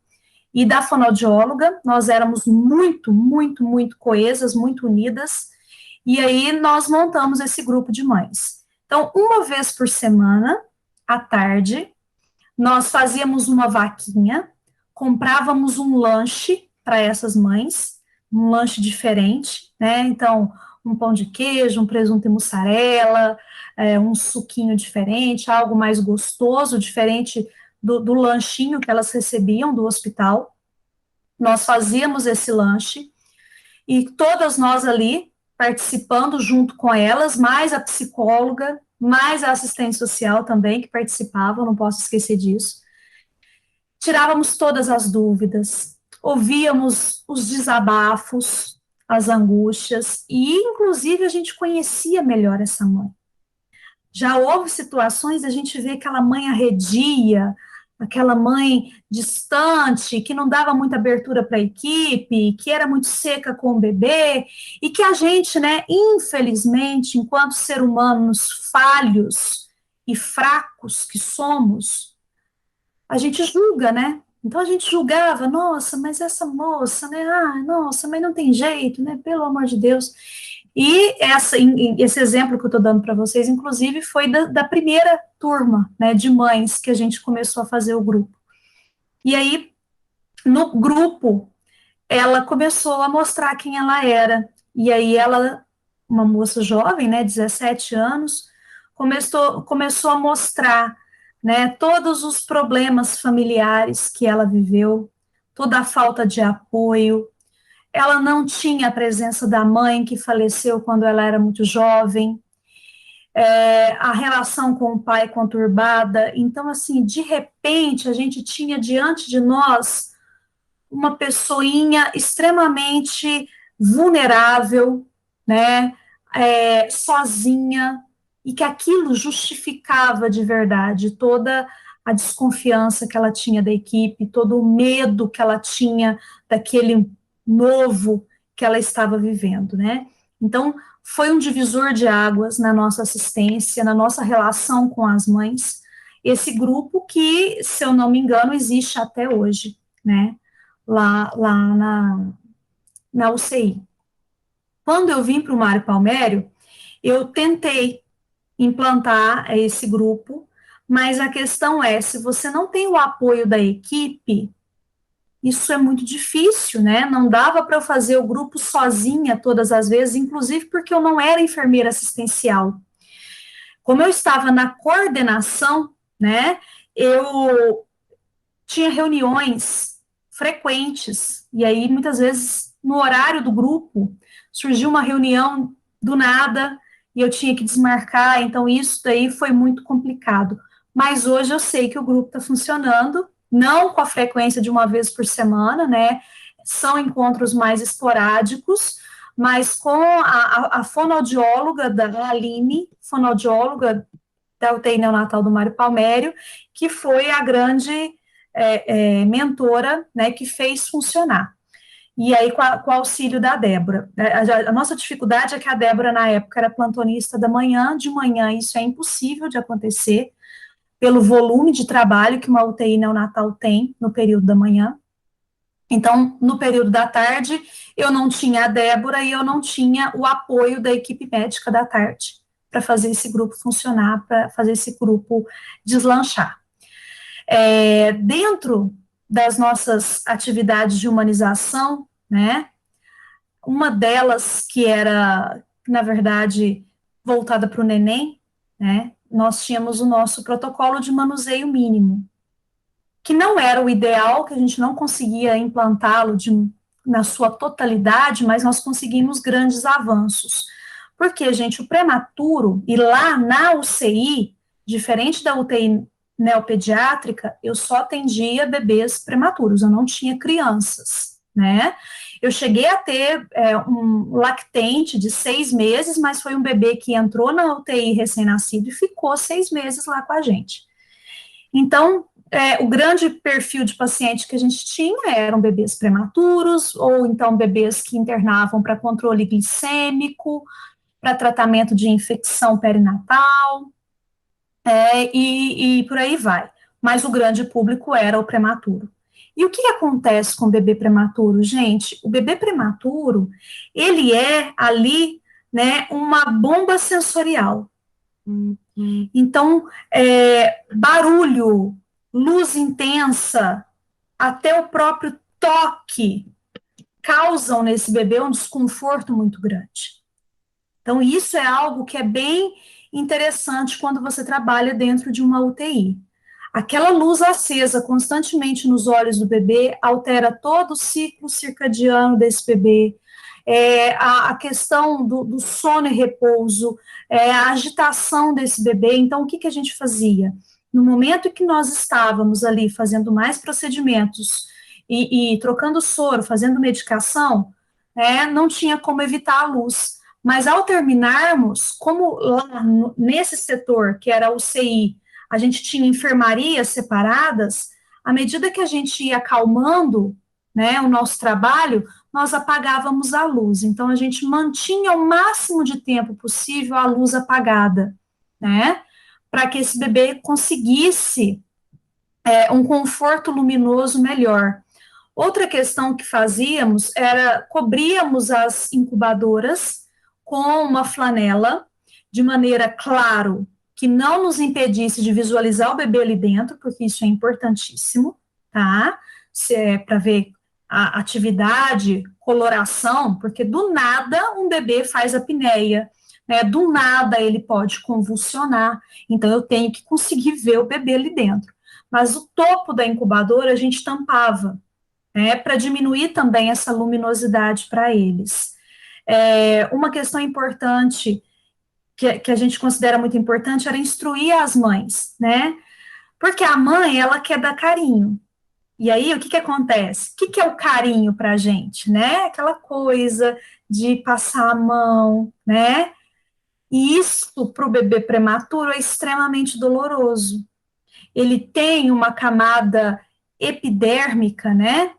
e da fonoaudióloga. Nós éramos muito, muito, muito coesas, muito unidas, e aí nós montamos esse grupo de mães. Então, uma vez por semana, à tarde, nós fazíamos uma vaquinha, comprávamos um lanche para essas mães, um lanche diferente, né? Então, um pão de queijo, um presunto e mussarela, um suquinho diferente, algo mais gostoso, diferente do lanchinho que elas recebiam do hospital. Nós fazíamos esse lanche e todas nós ali participando junto com elas, mais a psicóloga, mais a assistente social também que participava, não posso esquecer disso. Tirávamos todas as dúvidas, ouvíamos os desabafos, as angústias e, inclusive, a gente conhecia melhor essa mãe. Já houve situações da gente ver aquela mãe arredia, aquela mãe distante, que não dava muita abertura para a equipe, que era muito seca com o bebê, e que a gente, né, infelizmente, enquanto ser humanos falhos e fracos que somos, a gente julga, né? Então a gente julgava, nossa, mas essa moça, né? Ah, nossa, mas não tem jeito, né? Pelo amor de Deus. E esse exemplo que eu estou dando para vocês, inclusive, foi da primeira turma, né, de mães que a gente começou a fazer o grupo. E aí, no grupo, ela começou a mostrar quem ela era. E aí ela, uma moça jovem, né, 17 anos, começou a mostrar, né, todos os problemas familiares que ela viveu, toda a falta de apoio. Ela não tinha a presença da mãe, que faleceu quando ela era muito jovem, a relação com o pai conturbada. Então, assim, de repente, a gente tinha diante de nós uma pessoinha extremamente vulnerável, né, sozinha, e que aquilo justificava de verdade toda a desconfiança que ela tinha da equipe, todo o medo que ela tinha daquele novo que ela estava vivendo, né? Então, foi um divisor de águas na nossa assistência, na nossa relação com as mães, esse grupo que, se eu não me engano, existe até hoje, né? Lá na UCI. Quando eu vim para o Mário Palmério, eu tentei implantar esse grupo, mas a questão é, se você não tem o apoio da equipe, isso é muito difícil, né? Não dava para eu fazer o grupo sozinha todas as vezes, inclusive porque eu não era enfermeira assistencial. Como eu estava na coordenação, né, eu tinha reuniões frequentes, e aí muitas vezes no horário do grupo surgiu uma reunião do nada e eu tinha que desmarcar, então isso daí foi muito complicado. Mas hoje eu sei que o grupo está funcionando, não com a frequência de uma vez por semana, né? São encontros mais esporádicos, mas com a fonoaudióloga da Aline, fonoaudióloga da UTI neonatal do Mário Palmério, que foi a grande mentora, né, que fez funcionar. E aí, com o auxílio da Débora. A nossa dificuldade é que a Débora, na época, era plantonista da manhã, de manhã isso é impossível de acontecer, pelo volume de trabalho que uma UTI neonatal tem no período da manhã. Então, no período da tarde, eu não tinha a Débora e eu não tinha o apoio da equipe médica da tarde para fazer esse grupo funcionar, para fazer esse grupo deslanchar. Dentro das nossas atividades de humanização, né, uma delas que era, na verdade, voltada para o neném, né, nós tínhamos o nosso protocolo de manuseio mínimo, que não era o ideal, que a gente não conseguia implantá-lo na sua totalidade, mas nós conseguimos grandes avanços. Porque, gente, o prematuro, e lá na UCI, diferente da UTI neopediátrica, eu só atendia bebês prematuros, eu não tinha crianças, né? Eu cheguei a ter um lactente de 6 meses, mas foi um bebê que entrou na UTI recém-nascido e ficou 6 meses lá com a gente. Então, o grande perfil de paciente que a gente tinha eram bebês prematuros, ou então bebês que internavam para controle glicêmico, para tratamento de infecção perinatal, e por aí vai. Mas o grande público era o prematuro. E o que acontece com o bebê prematuro, gente? O bebê prematuro, ele é ali, né, uma bomba sensorial. Então, barulho, luz intensa, até o próprio toque causam nesse bebê um desconforto muito grande. Então, isso é algo que é bem interessante quando você trabalha dentro de uma UTI. Aquela luz acesa constantemente nos olhos do bebê altera todo o ciclo circadiano desse bebê. A questão do sono e repouso, a agitação desse bebê. Então, o que a gente fazia? No momento que nós estávamos ali fazendo mais procedimentos e trocando soro, fazendo medicação, não tinha como evitar a luz. Mas ao terminarmos, como lá nesse setor, que era a UCI, a gente tinha enfermarias separadas, à medida que a gente ia acalmando, né, o nosso trabalho, nós apagávamos a luz. Então, a gente mantinha o máximo de tempo possível a luz apagada, né, para que esse bebê conseguisse um conforto luminoso melhor. Outra questão que fazíamos era cobríamos as incubadoras com uma flanela, de maneira, claro, que não nos impedisse de visualizar o bebê ali dentro, porque isso é importantíssimo, tá? Se é para ver a atividade, coloração, porque do nada um bebê faz apneia, né? Do nada ele pode convulsionar, então eu tenho que conseguir ver o bebê ali dentro. Mas o topo da incubadora a gente tampava, né? Para diminuir também essa luminosidade para eles. Uma questão importante que a gente considera muito importante era instruir as mães, né? Porque a mãe, ela quer dar carinho. E aí, o que acontece? O que é o carinho para a gente, né? Aquela coisa de passar a mão, né? E isso, para o bebê prematuro, é extremamente doloroso. ele tem uma camada epidérmica, né?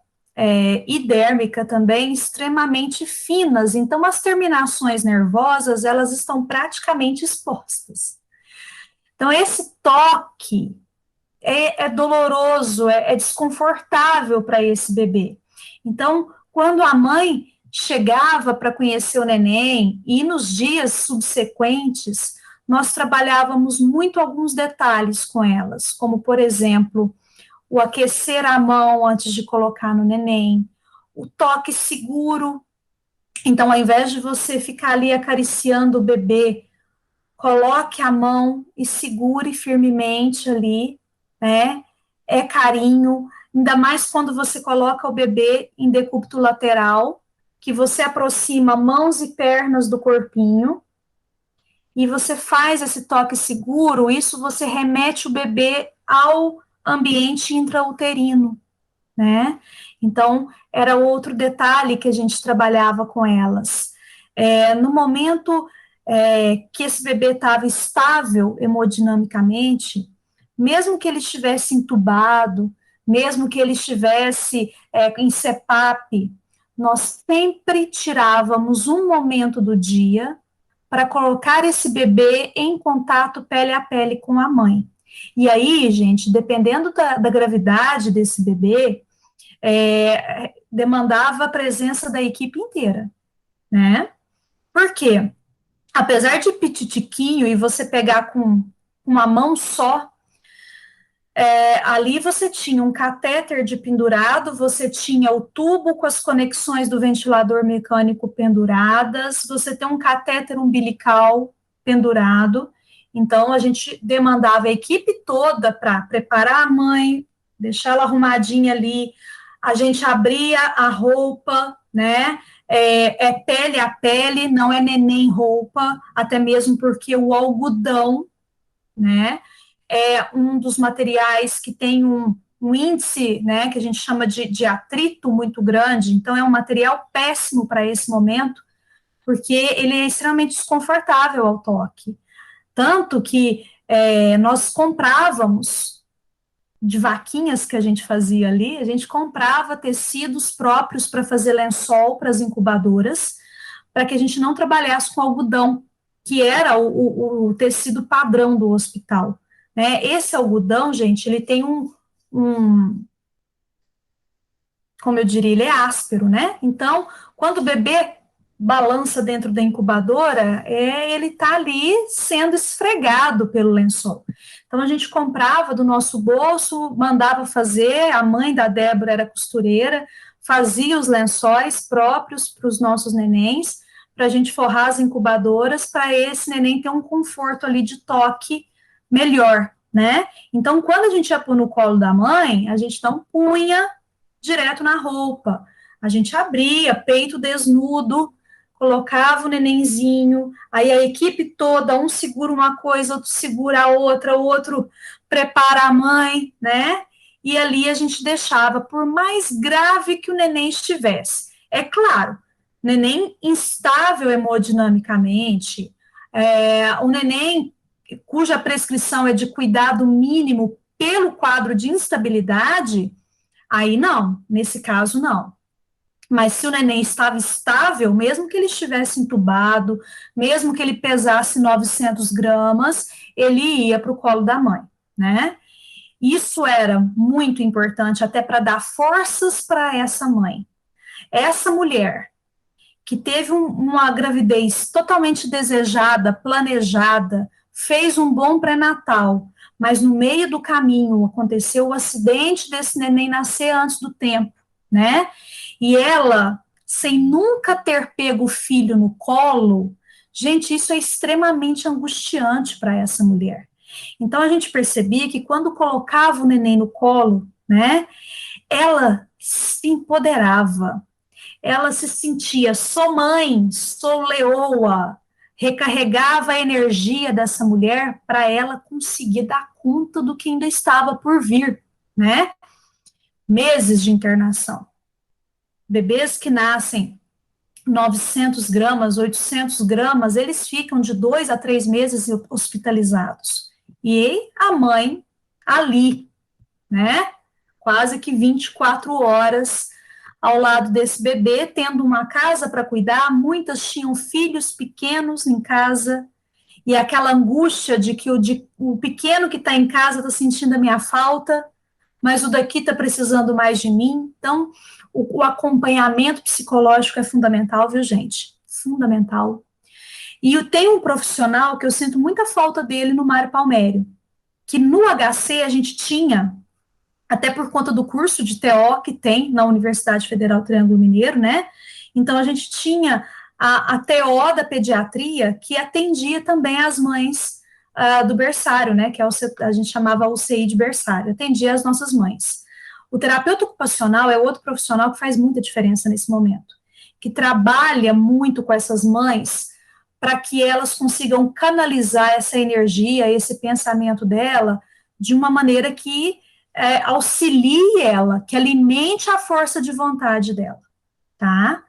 E dérmica também, extremamente finas. Então, as terminações nervosas, elas estão praticamente expostas. Então, esse toque é doloroso, é desconfortável para esse bebê. Então, quando a mãe chegava para conhecer o neném, e nos dias subsequentes, nós trabalhávamos muito alguns detalhes com elas, como, por exemplo, o aquecer a mão antes de colocar no neném, o toque seguro. Então, ao invés de você ficar ali acariciando o bebê, coloque a mão e segure firmemente ali, né? É carinho, ainda mais quando você coloca o bebê em decúbito lateral, que você aproxima mãos e pernas do corpinho, e você faz esse toque seguro, isso você remete o bebê ao ambiente intrauterino, né? Então, era outro detalhe que a gente trabalhava com elas. No momento que esse bebê estava estável hemodinamicamente, mesmo que ele estivesse entubado, mesmo que ele estivesse em CPAP, nós sempre tirávamos um momento do dia para colocar esse bebê em contato pele a pele com a mãe. E aí, gente, dependendo da gravidade desse bebê, demandava a presença da equipe inteira, né? Por quê? Apesar de pititiquinho e você pegar com uma mão só, ali você tinha um catéter de pendurado, você tinha o tubo com as conexões do ventilador mecânico penduradas, você tem um catéter umbilical pendurado. Então, a gente demandava a equipe toda para preparar a mãe, deixar ela arrumadinha ali, a gente abria a roupa, né? Pele a pele, não é neném roupa, até mesmo porque o algodão, né? É um dos materiais que tem um índice, né, que a gente chama de atrito muito grande, então é um material péssimo para esse momento, porque ele é extremamente desconfortável ao toque. Tanto que nós comprávamos, de vaquinhas que a gente fazia ali, a gente comprava tecidos próprios para fazer lençol para as incubadoras, para que a gente não trabalhasse com algodão, que era o tecido padrão do hospital. Né? Esse algodão, gente, ele tem como eu diria, ele é áspero, né? Então, quando o bebê balança dentro da incubadora, ele está ali sendo esfregado pelo lençol. Então, a gente comprava do nosso bolso, mandava fazer, a mãe da Débora era costureira, fazia os lençóis próprios para os nossos nenéns, para a gente forrar as incubadoras, para esse neném ter um conforto ali de toque melhor, né? Então, quando a gente ia pôr no colo da mãe, a gente não punha direto na roupa, a gente abria, peito desnudo, colocava o nenenzinho, aí a equipe toda, um segura uma coisa, outro segura a outra, o outro prepara a mãe, né? E ali a gente deixava, por mais grave que o neném estivesse. É claro, neném instável hemodinamicamente, o neném cuja prescrição é de cuidado mínimo pelo quadro de instabilidade, aí não, nesse caso não. Mas se o neném estava estável, mesmo que ele estivesse entubado, mesmo que ele pesasse 900 gramas, ele ia para o colo da mãe, né? Isso era muito importante até para dar forças para essa mãe. Essa mulher que teve uma gravidez totalmente desejada, planejada, fez um bom pré-natal, mas no meio do caminho aconteceu o acidente desse neném nascer antes do tempo, né? E ela, sem nunca ter pego o filho no colo, gente, isso é extremamente angustiante para essa mulher. Então, a gente percebia que quando colocava o neném no colo, né, ela se empoderava, ela se sentia, sou mãe, sou leoa, recarregava a energia dessa mulher para ela conseguir dar conta do que ainda estava por vir, né? Meses de internação. Bebês que nascem 900 gramas, 800 gramas, eles ficam de 2 a 3 meses hospitalizados. E a mãe ali, né? Quase que 24 horas ao lado desse bebê, tendo uma casa para cuidar. Muitas tinham filhos pequenos em casa, e aquela angústia de que o pequeno que está em casa está sentindo a minha falta, mas o daqui está precisando mais de mim. Então, o acompanhamento psicológico é fundamental, viu, gente? Fundamental. E eu tenho um profissional que eu sinto muita falta dele no Mário Palmério, que no HC a gente tinha, até por conta do curso de TO que tem na Universidade Federal Triângulo Mineiro, né? Então, a gente tinha a TO da pediatria que atendia também as mães do berçário, né? Que a gente chamava UCI de berçário, atendia as nossas mães. O terapeuta ocupacional é outro profissional que faz muita diferença nesse momento, que trabalha muito com essas mães para que elas consigam canalizar essa energia, esse pensamento dela, de uma maneira que auxilie ela, que alimente a força de vontade dela, tá?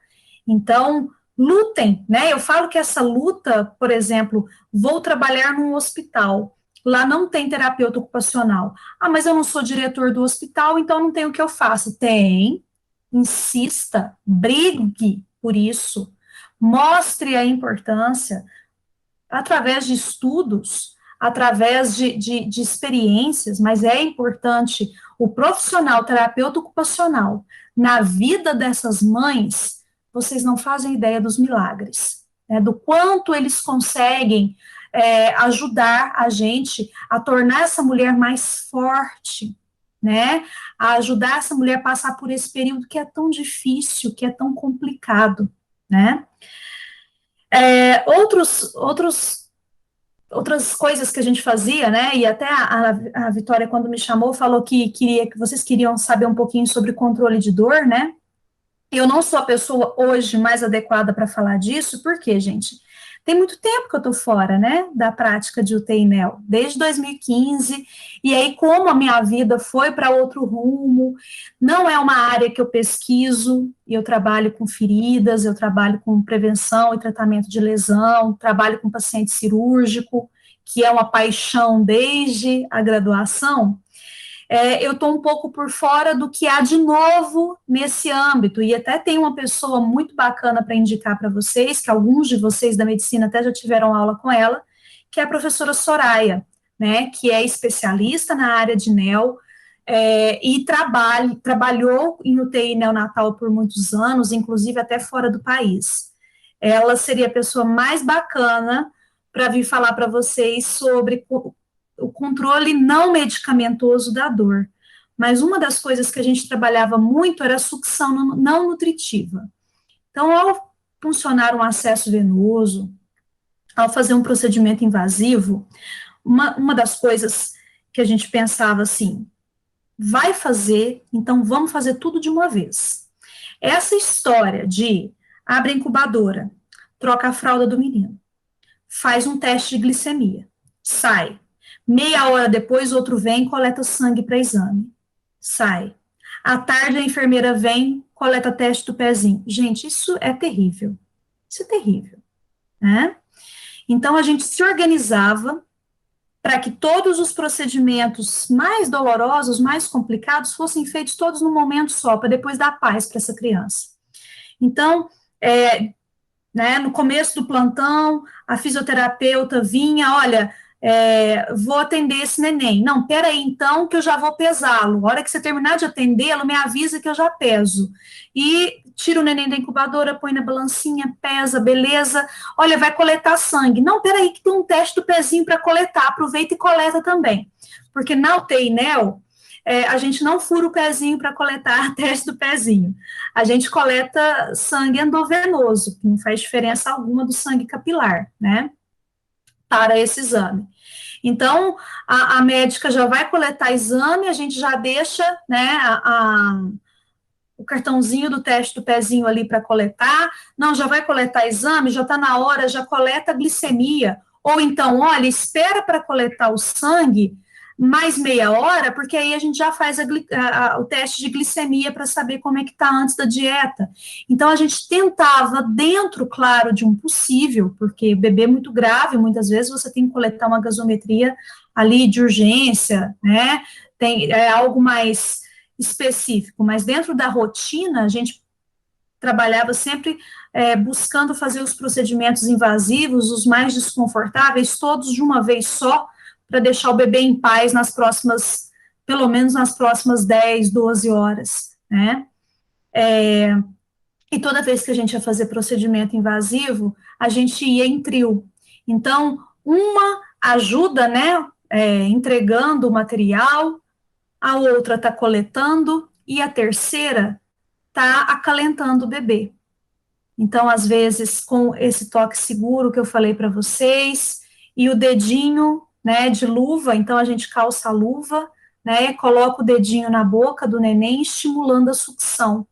Então, lutem, né? Eu falo que essa luta, por exemplo, vou trabalhar num hospital, lá não tem terapeuta ocupacional. Ah, mas eu não sou diretor do hospital, então não tem o que eu faço. Tem, insista, brigue por isso, mostre a importância, através de estudos, através de experiências, mas é importante o profissional, terapeuta ocupacional, na vida dessas mães, vocês não fazem ideia dos milagres, né, do quanto eles conseguem ajudar a gente a tornar essa mulher mais forte, né, a ajudar essa mulher a passar por esse período que é tão difícil, que é tão complicado, né. Outras coisas que a gente fazia, né, e até a Vitória, quando me chamou, falou que vocês queriam saber um pouquinho sobre controle de dor, né. Eu não sou a pessoa hoje mais adequada para falar disso, porque, gente, tem muito tempo que eu estou fora, né, da prática de UTI NEL, desde 2015, e aí como a minha vida foi para outro rumo, não é uma área que eu pesquiso, eu trabalho com feridas, eu trabalho com prevenção e tratamento de lesão, trabalho com paciente cirúrgico, que é uma paixão desde a graduação. Eu estou um pouco por fora do que há de novo nesse âmbito, e até tem uma pessoa muito bacana para indicar para vocês, que alguns de vocês da medicina até já tiveram aula com ela, que é a professora Soraya, né, que é especialista na área de NEL, e trabalhou em UTI neonatal por muitos anos, inclusive até fora do país. Ela seria a pessoa mais bacana para vir falar para vocês sobre o controle não medicamentoso da dor. Mas uma das coisas que a gente trabalhava muito era a sucção não nutritiva. Então, ao funcionar um acesso venoso, ao fazer um procedimento invasivo, uma das coisas que a gente pensava assim, vai fazer, então vamos fazer tudo de uma vez. Essa história de abre a incubadora, troca a fralda do menino, faz um teste de glicemia, sai. Meia hora depois, outro vem e coleta sangue para exame. Sai. À tarde, a enfermeira vem, coleta teste do pezinho. Gente, isso é terrível. Isso é terrível, né? Então, a gente se organizava para que todos os procedimentos mais dolorosos, mais complicados, fossem feitos todos num momento só, para depois dar paz para essa criança. Então, né, no começo do plantão, a fisioterapeuta vinha, olha, vou atender esse neném. Não, peraí, então, que eu já vou pesá-lo. A hora que você terminar de atendê-lo, me avisa que eu já peso. E tira o neném da incubadora, põe na balancinha, pesa, beleza. Olha, vai coletar sangue. Não, peraí, que tem um teste do pezinho para coletar. Aproveita e coleta também. Porque na UTI NEL, a gente não fura o pezinho para coletar teste do pezinho. A gente coleta sangue endovenoso, que não faz diferença alguma do sangue capilar, né? Para esse exame. Então, a médica já vai coletar exame, a gente já deixa, né, o cartãozinho do teste do pezinho ali para coletar, não, já vai coletar exame, já está na hora, já coleta a glicemia, ou então, olha, espera para coletar o sangue mais meia hora, porque aí a gente já faz o teste de glicemia para saber como é que está antes da dieta. Então, a gente tentava, dentro, claro, de um possível, porque bebê é muito grave, muitas vezes você tem que coletar uma gasometria ali de urgência, né? É algo mais específico, mas dentro da rotina, a gente trabalhava sempre buscando fazer os procedimentos invasivos, os mais desconfortáveis, todos de uma vez só, para deixar o bebê em paz pelo menos nas próximas 10, 12 horas, né? E toda vez que a gente ia fazer procedimento invasivo, a gente ia em trio. Então, uma ajuda, né, entregando o material, a outra está coletando, e a terceira está acalentando o bebê. Então, às vezes, com esse toque seguro que eu falei para vocês, e o dedinho, né, de luva, então a gente calça a luva, né, coloca o dedinho na boca do neném, estimulando a sucção.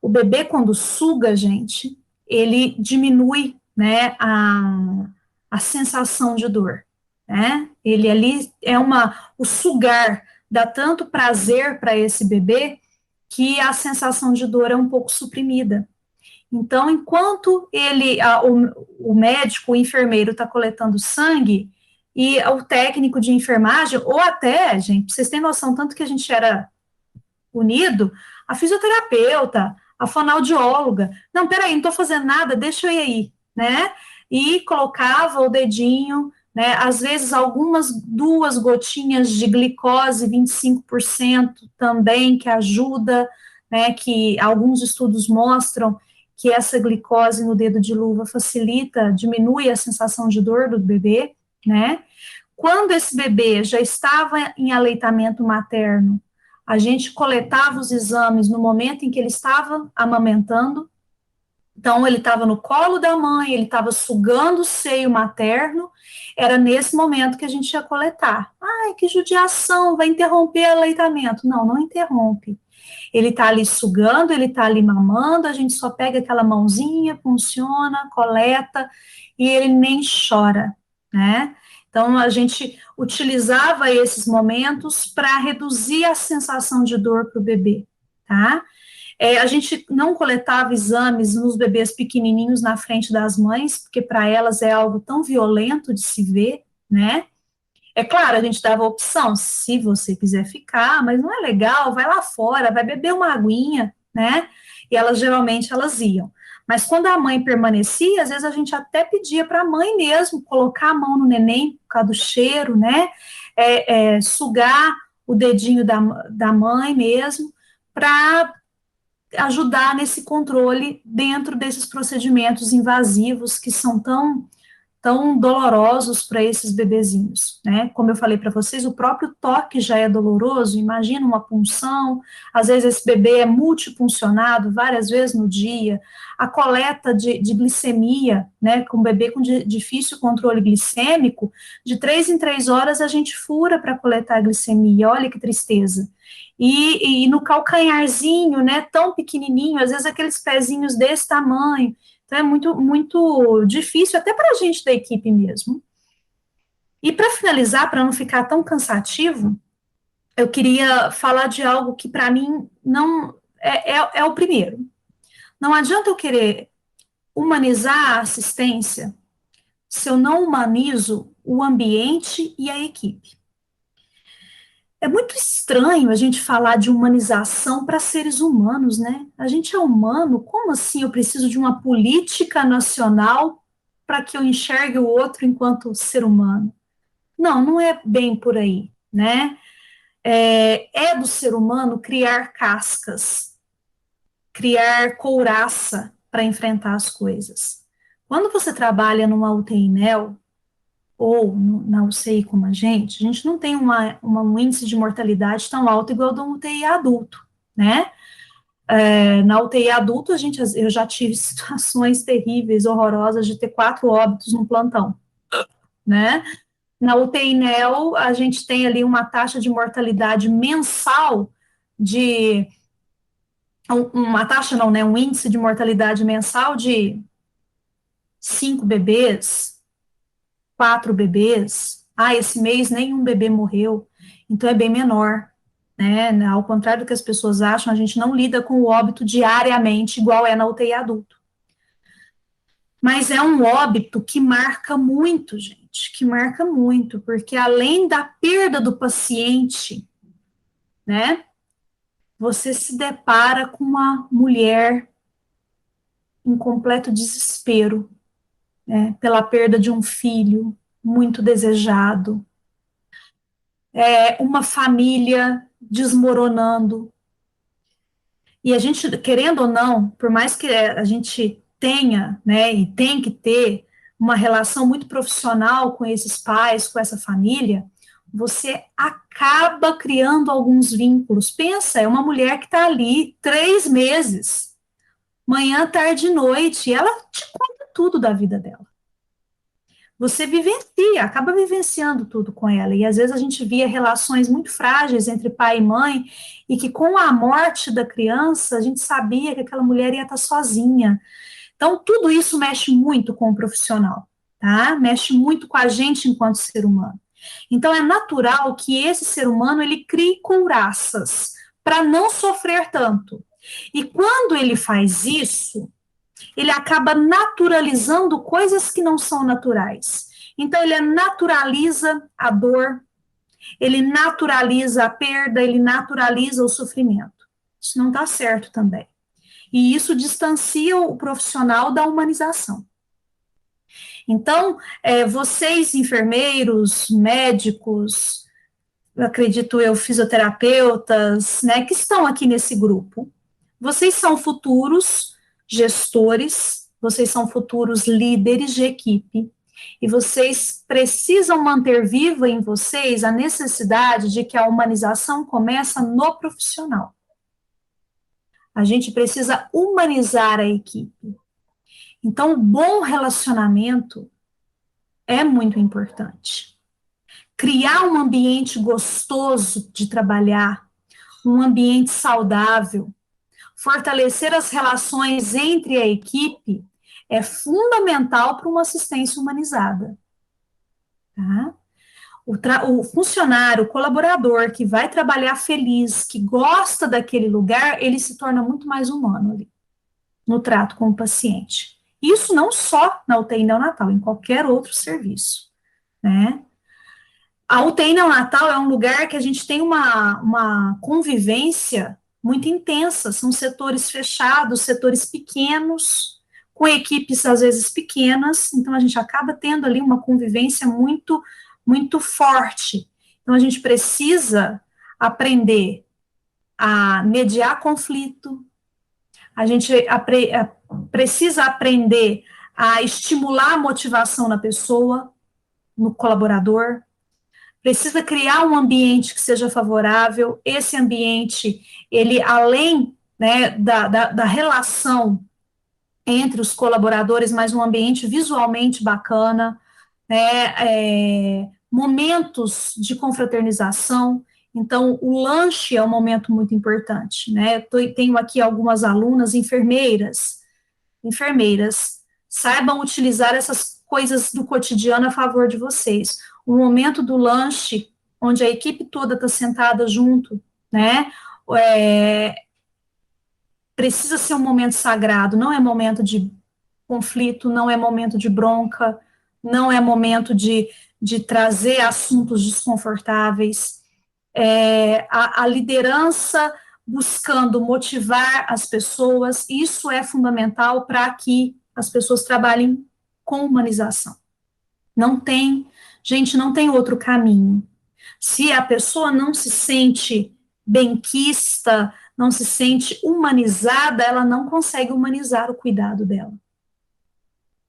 O bebê, quando suga, gente, ele diminui, né, a sensação de dor, né? Ele ali o sugar dá tanto prazer para esse bebê que a sensação de dor é um pouco suprimida. Então, enquanto o médico, o enfermeiro está coletando sangue, e o técnico de enfermagem, ou até, gente, vocês têm noção, tanto que a gente era unido, a fisioterapeuta, a fonoaudióloga, não, peraí, não estou fazendo nada, deixa eu ir aí, né? E colocava o dedinho, né? Às vezes duas gotinhas de glicose, 25% também, que ajuda, né? Que alguns estudos mostram que essa glicose no dedo de luva diminui a sensação de dor do bebê, né? Quando esse bebê já estava em aleitamento materno, a gente coletava os exames no momento em que ele estava amamentando. Então, ele estava no colo da mãe, ele estava sugando o seio materno, era nesse momento que a gente ia coletar. Ai, que judiação, vai interromper o aleitamento. Não, não interrompe. Ele está ali sugando, ele está ali mamando, a gente só pega aquela mãozinha, funciona, coleta, e ele nem chora, né? Então, a gente utilizava esses momentos para reduzir a sensação de dor para o bebê, tá? A gente não coletava exames nos bebês pequenininhos na frente das mães, porque para elas é algo tão violento de se ver, né? É claro, a gente dava a opção, se você quiser ficar, mas não é legal, vai lá fora, vai beber uma aguinha, né? E geralmente elas iam. Mas quando a mãe permanecia, às vezes a gente até pedia para a mãe mesmo colocar a mão no neném por causa do cheiro, né? Sugar o dedinho da mãe mesmo, para ajudar nesse controle dentro desses procedimentos invasivos que são tão dolorosos para esses bebezinhos, né? Como eu falei para vocês, o próprio toque já é doloroso, imagina uma punção, às vezes esse bebê é multipuncionado várias vezes no dia, a coleta de glicemia, né, com um bebê com difícil controle glicêmico, de 3 em 3 horas a gente fura para coletar a glicemia, olha que tristeza. E no calcanharzinho, né, tão pequenininho, às vezes aqueles pezinhos desse tamanho, então, é muito, muito difícil, até para a gente da equipe mesmo. E para finalizar, para não ficar tão cansativo, eu queria falar de algo que para mim não é o primeiro. Não adianta eu querer humanizar a assistência se eu não humanizo o ambiente e a equipe. É muito estranho a gente falar de humanização para seres humanos, né? A gente é humano, como assim eu preciso de uma política nacional para que eu enxergue o outro enquanto ser humano? Não, não é bem por aí, né? É do ser humano criar cascas, criar couraça para enfrentar as coisas. Quando você trabalha numa UTI NEL, ou na UCI como a gente não tem um índice de mortalidade tão alto igual ao da UTI adulto, né? Na UTI adulto, eu já tive situações terríveis, horrorosas, de ter 4 óbitos no plantão, né? Na UTI NEL, a gente tem ali uma taxa de mortalidade mensal uma taxa não, né? Um índice de mortalidade mensal de 5 bebês, 4 bebês, esse mês nenhum bebê morreu, então é bem menor, né? Ao contrário do que as pessoas acham, a gente não lida com o óbito diariamente, igual é na UTI adulto. Mas é um óbito que marca muito, gente, que marca muito, porque além da perda do paciente, né, você se depara com uma mulher em completo desespero, né, pela perda de um filho muito desejado, uma família desmoronando. E a gente, querendo ou não, por mais que a gente tenha, né, e tem que ter uma relação muito profissional com esses pais, com essa família, você acaba criando alguns vínculos. Pensa, é uma mulher que está ali 3 meses, manhã, tarde e noite, e ela te conta tudo da vida dela. Você vivencia, acaba vivenciando tudo com ela, e às vezes a gente via relações muito frágeis entre pai e mãe, e que com a morte da criança, a gente sabia que aquela mulher ia estar sozinha. Então, tudo isso mexe muito com o profissional, tá? Mexe muito com a gente enquanto ser humano. Então, é natural que esse ser humano, ele crie couraças para não sofrer tanto. E quando ele faz isso, ele acaba naturalizando coisas que não são naturais. Então, ele naturaliza a dor, ele naturaliza a perda, ele naturaliza o sofrimento. Isso não está certo também. E isso distancia o profissional da humanização. Então, vocês, enfermeiros, médicos, acredito eu, fisioterapeutas, né, que estão aqui nesse grupo, vocês são futuros gestores, vocês são futuros líderes de equipe, e vocês precisam manter viva em vocês a necessidade de que a humanização começa no profissional. A gente precisa humanizar a equipe. Então, o bom relacionamento é muito importante. Criar um ambiente gostoso de trabalhar, um ambiente saudável, fortalecer as relações entre a equipe é fundamental para uma assistência humanizada. Tá? O funcionário, o colaborador que vai trabalhar feliz, que gosta daquele lugar, ele se torna muito mais humano ali, no trato com o paciente. Isso não só na UTI neonatal, em qualquer outro serviço, né? A UTI neonatal é um lugar que a gente tem uma convivência muito intensa, são setores fechados, setores pequenos, com equipes às vezes pequenas, então a gente acaba tendo ali uma convivência muito, muito forte. Então a gente precisa aprender a mediar conflito, a gente precisa aprender a estimular a motivação na pessoa, no colaborador, precisa criar um ambiente que seja favorável. Esse ambiente, ele, além, né, da relação entre os colaboradores, mas um ambiente visualmente bacana, né, momentos de confraternização. Então, o lanche é um momento muito importante, né? Tenho aqui algumas alunas enfermeiras, saibam utilizar essas coisas do cotidiano a favor de vocês. O momento do lanche, onde a equipe toda está sentada junto, né? Precisa ser um momento sagrado, não é momento de conflito, não é momento de bronca, não é momento de trazer assuntos desconfortáveis. A liderança buscando motivar as pessoas, isso é fundamental para que as pessoas trabalhem com humanização. Não tem outro caminho. Se a pessoa não se sente benquista, não se sente humanizada, ela não consegue humanizar o cuidado dela.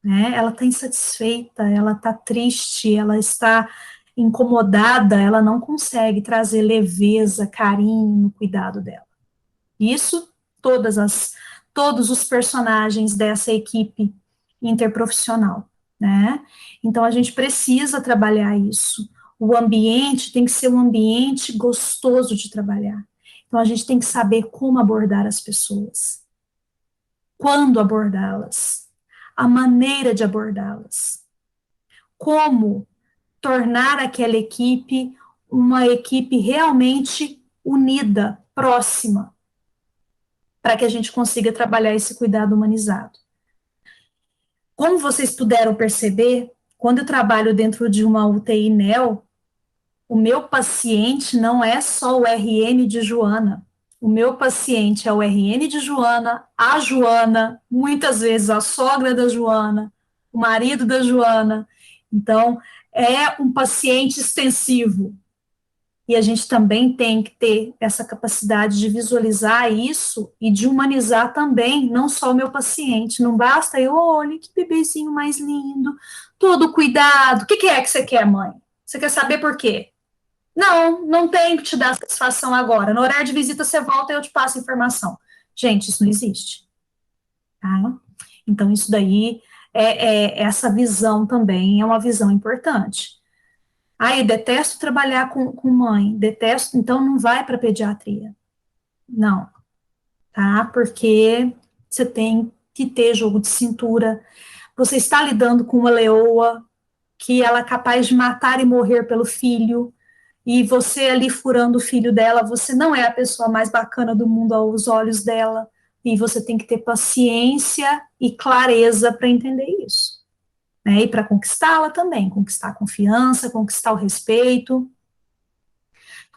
Né? Ela está insatisfeita, ela está triste, ela está incomodada, ela não consegue trazer leveza, carinho no cuidado dela. Isso, todos os personagens dessa equipe interprofissional, né? Então, a gente precisa trabalhar isso. O ambiente tem que ser um ambiente gostoso de trabalhar. Então, a gente tem que saber como abordar as pessoas, quando abordá-las, a maneira de abordá-las, como tornar aquela equipe uma equipe realmente unida, próxima, para que a gente consiga trabalhar esse cuidado humanizado. Como vocês puderam perceber, quando eu trabalho dentro de uma UTI NEO, o meu paciente não é só o RN de Joana. O meu paciente é o RN de Joana, a Joana, muitas vezes a sogra da Joana, o marido da Joana. Então, é um paciente extensivo. E a gente também tem que ter essa capacidade de visualizar isso e de humanizar também, não só o meu paciente. Não basta eu, olha, que bebezinho mais lindo, todo cuidado. O que é que você quer, mãe? Você quer saber por quê? Não, não tem que te dar satisfação agora. No horário de visita você volta e eu te passo a informação. Gente, isso não existe. Tá? Então, isso daí, essa visão também é uma visão importante. Ah, eu detesto trabalhar com mãe, detesto, então não vai para pediatria. Não, tá? Porque você tem que ter jogo de cintura. Você está lidando com uma leoa que ela é capaz de matar e morrer pelo filho, e você ali furando o filho dela, você não é a pessoa mais bacana do mundo aos olhos dela, e você tem que ter paciência e clareza para entender isso. Né, e para conquistá-la também, conquistar a confiança, conquistar o respeito.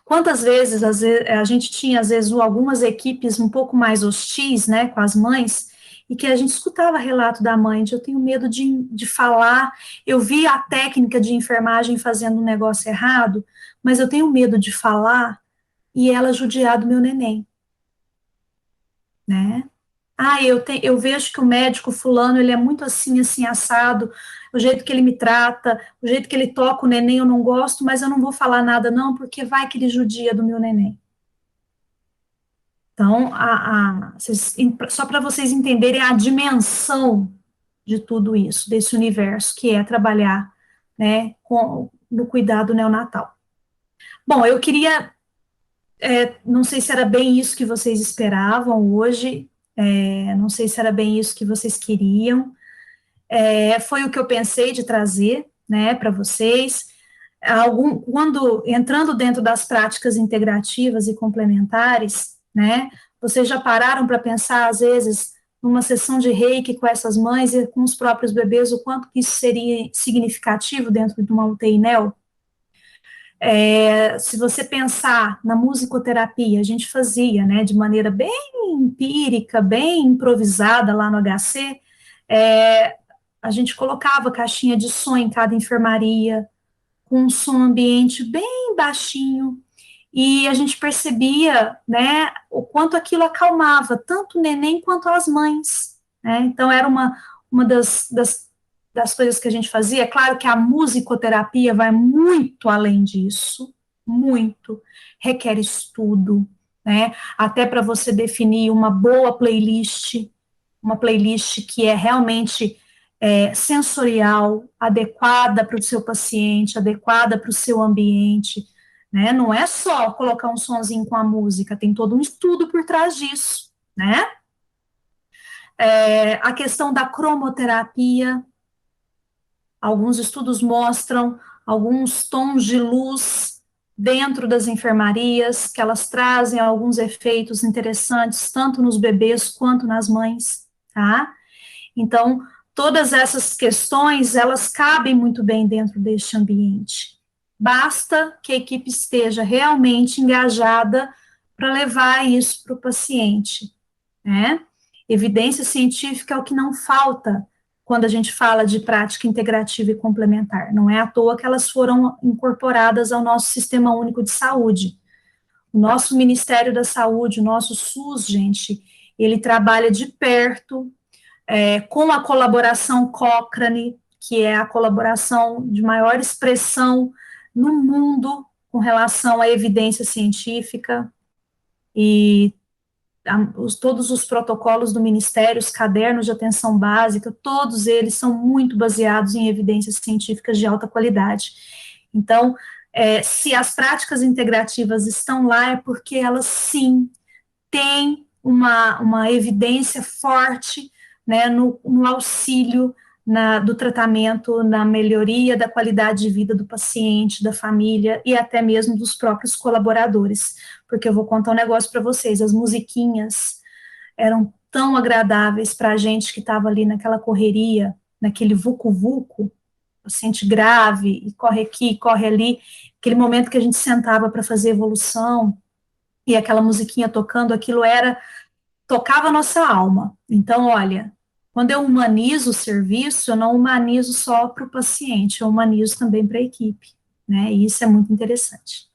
Quantas vezes, às vezes a gente tinha, às vezes, algumas equipes um pouco mais hostis, né, com as mães, e que a gente escutava relato da mãe, de eu tenho medo de falar, eu vi a técnica de enfermagem fazendo um negócio errado, mas eu tenho medo de falar e ela judiar do meu neném, né? Ah, eu vejo que o médico fulano, ele é muito assim, assim, assado, o jeito que ele me trata, o jeito que ele toca o neném eu não gosto, mas eu não vou falar nada não, porque vai que ele judia do meu neném. Então, só para vocês entenderem a dimensão de tudo isso, desse universo, que é trabalhar, né, no cuidado neonatal. Bom, eu queria, não sei se era bem isso que vocês esperavam hoje, não sei se era bem isso que vocês queriam, foi o que eu pensei de trazer, né, para vocês. Quando entrando dentro das práticas integrativas e complementares, né, vocês já pararam para pensar, às vezes, numa sessão de reiki com essas mães e com os próprios bebês, o quanto que isso seria significativo dentro de uma UTI NEO? Se você pensar na musicoterapia, a gente fazia, né, de maneira bem empírica, bem improvisada lá no HC, a gente colocava caixinha de som em cada enfermaria, com um som ambiente bem baixinho, e a gente percebia, né, o quanto aquilo acalmava tanto o neném quanto as mães, né? Então era uma das coisas que a gente fazia. É claro que a musicoterapia vai muito além disso, muito, requer estudo, né, até para você definir uma boa playlist, uma playlist que é realmente sensorial, adequada para o seu paciente, adequada para o seu ambiente, né? Não é só colocar um sonzinho com a música, tem todo um estudo por trás disso, né? A questão da cromoterapia, alguns estudos mostram alguns tons de luz dentro das enfermarias, que elas trazem alguns efeitos interessantes, tanto nos bebês quanto nas mães, tá? Então, todas essas questões, elas cabem muito bem dentro deste ambiente. Basta que a equipe esteja realmente engajada para levar isso para o paciente, né? Evidência científica é o que não falta quando a gente fala de prática integrativa e complementar. Não é à toa que elas foram incorporadas ao nosso Sistema Único de Saúde. O nosso Ministério da Saúde, o nosso SUS, gente, ele trabalha de perto com a colaboração Cochrane, que é a colaboração de maior expressão no mundo com relação à evidência científica, e todos os protocolos do Ministério, os cadernos de atenção básica, todos eles são muito baseados em evidências científicas de alta qualidade. Então, se as práticas integrativas estão lá, é porque elas, sim, têm uma evidência forte, né, no auxílio do tratamento, na melhoria da qualidade de vida do paciente, da família e até mesmo dos próprios colaboradores. Porque eu vou contar um negócio para vocês, as musiquinhas eram tão agradáveis para a gente que estava ali naquela correria, naquele vucu-vucu, paciente grave, e corre aqui, corre ali, aquele momento que a gente sentava para fazer evolução, e aquela musiquinha tocando, aquilo tocava a nossa alma. Então, olha, quando eu humanizo o serviço, eu não humanizo só para o paciente, eu humanizo também para a equipe, né? E isso é muito interessante.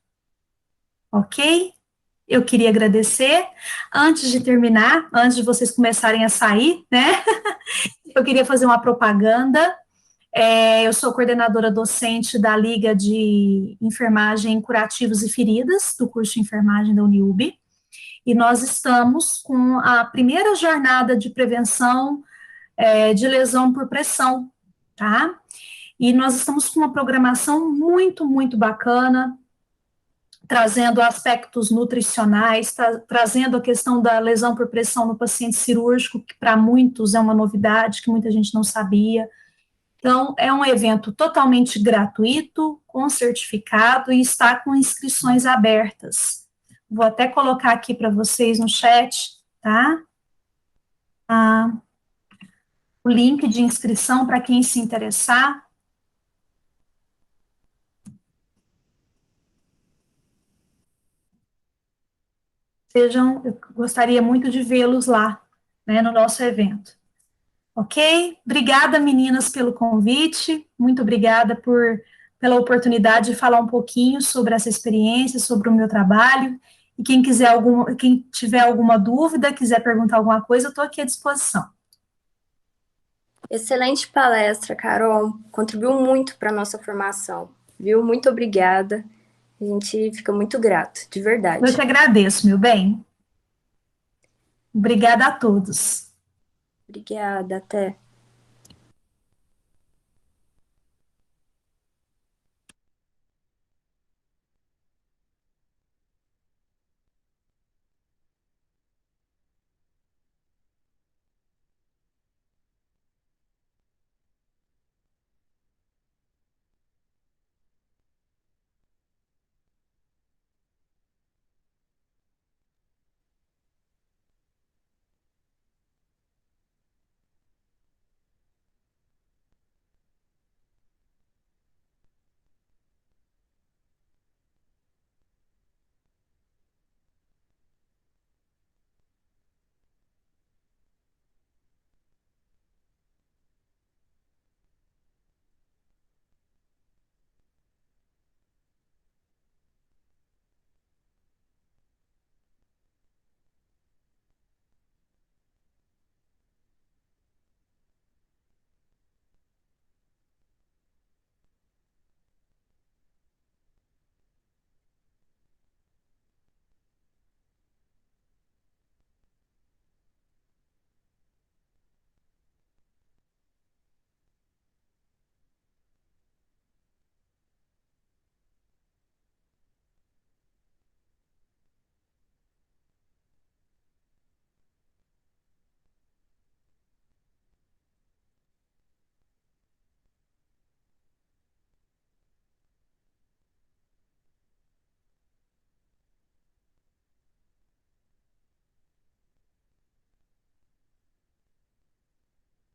Ok? Eu queria agradecer. Antes de terminar, antes de vocês começarem a sair, né? Eu queria fazer uma propaganda. Eu sou coordenadora docente da Liga de Enfermagem Curativos e Feridas, do curso de enfermagem da Uniub, e nós estamos com a primeira jornada de prevenção de lesão por pressão, tá? E nós estamos com uma programação muito, muito bacana, trazendo aspectos nutricionais, trazendo a questão da lesão por pressão no paciente cirúrgico, que para muitos é uma novidade, que muita gente não sabia. Então, é um evento totalmente gratuito, com certificado, e está com inscrições abertas. Vou até colocar aqui para vocês no chat, tá? O link de inscrição para quem se interessar. Eu gostaria muito de vê-los lá, né, no nosso evento. Ok? Obrigada, meninas, pelo convite. Muito obrigada pela oportunidade de falar um pouquinho sobre essa experiência, sobre o meu trabalho. E quem tiver alguma dúvida, quiser perguntar alguma coisa, eu estou aqui à disposição. Excelente palestra, Carol. Contribuiu muito para a nossa formação, viu? Muito obrigada. A gente fica muito grato, de verdade. Eu te agradeço, meu bem. Obrigada a todos. Obrigada, até.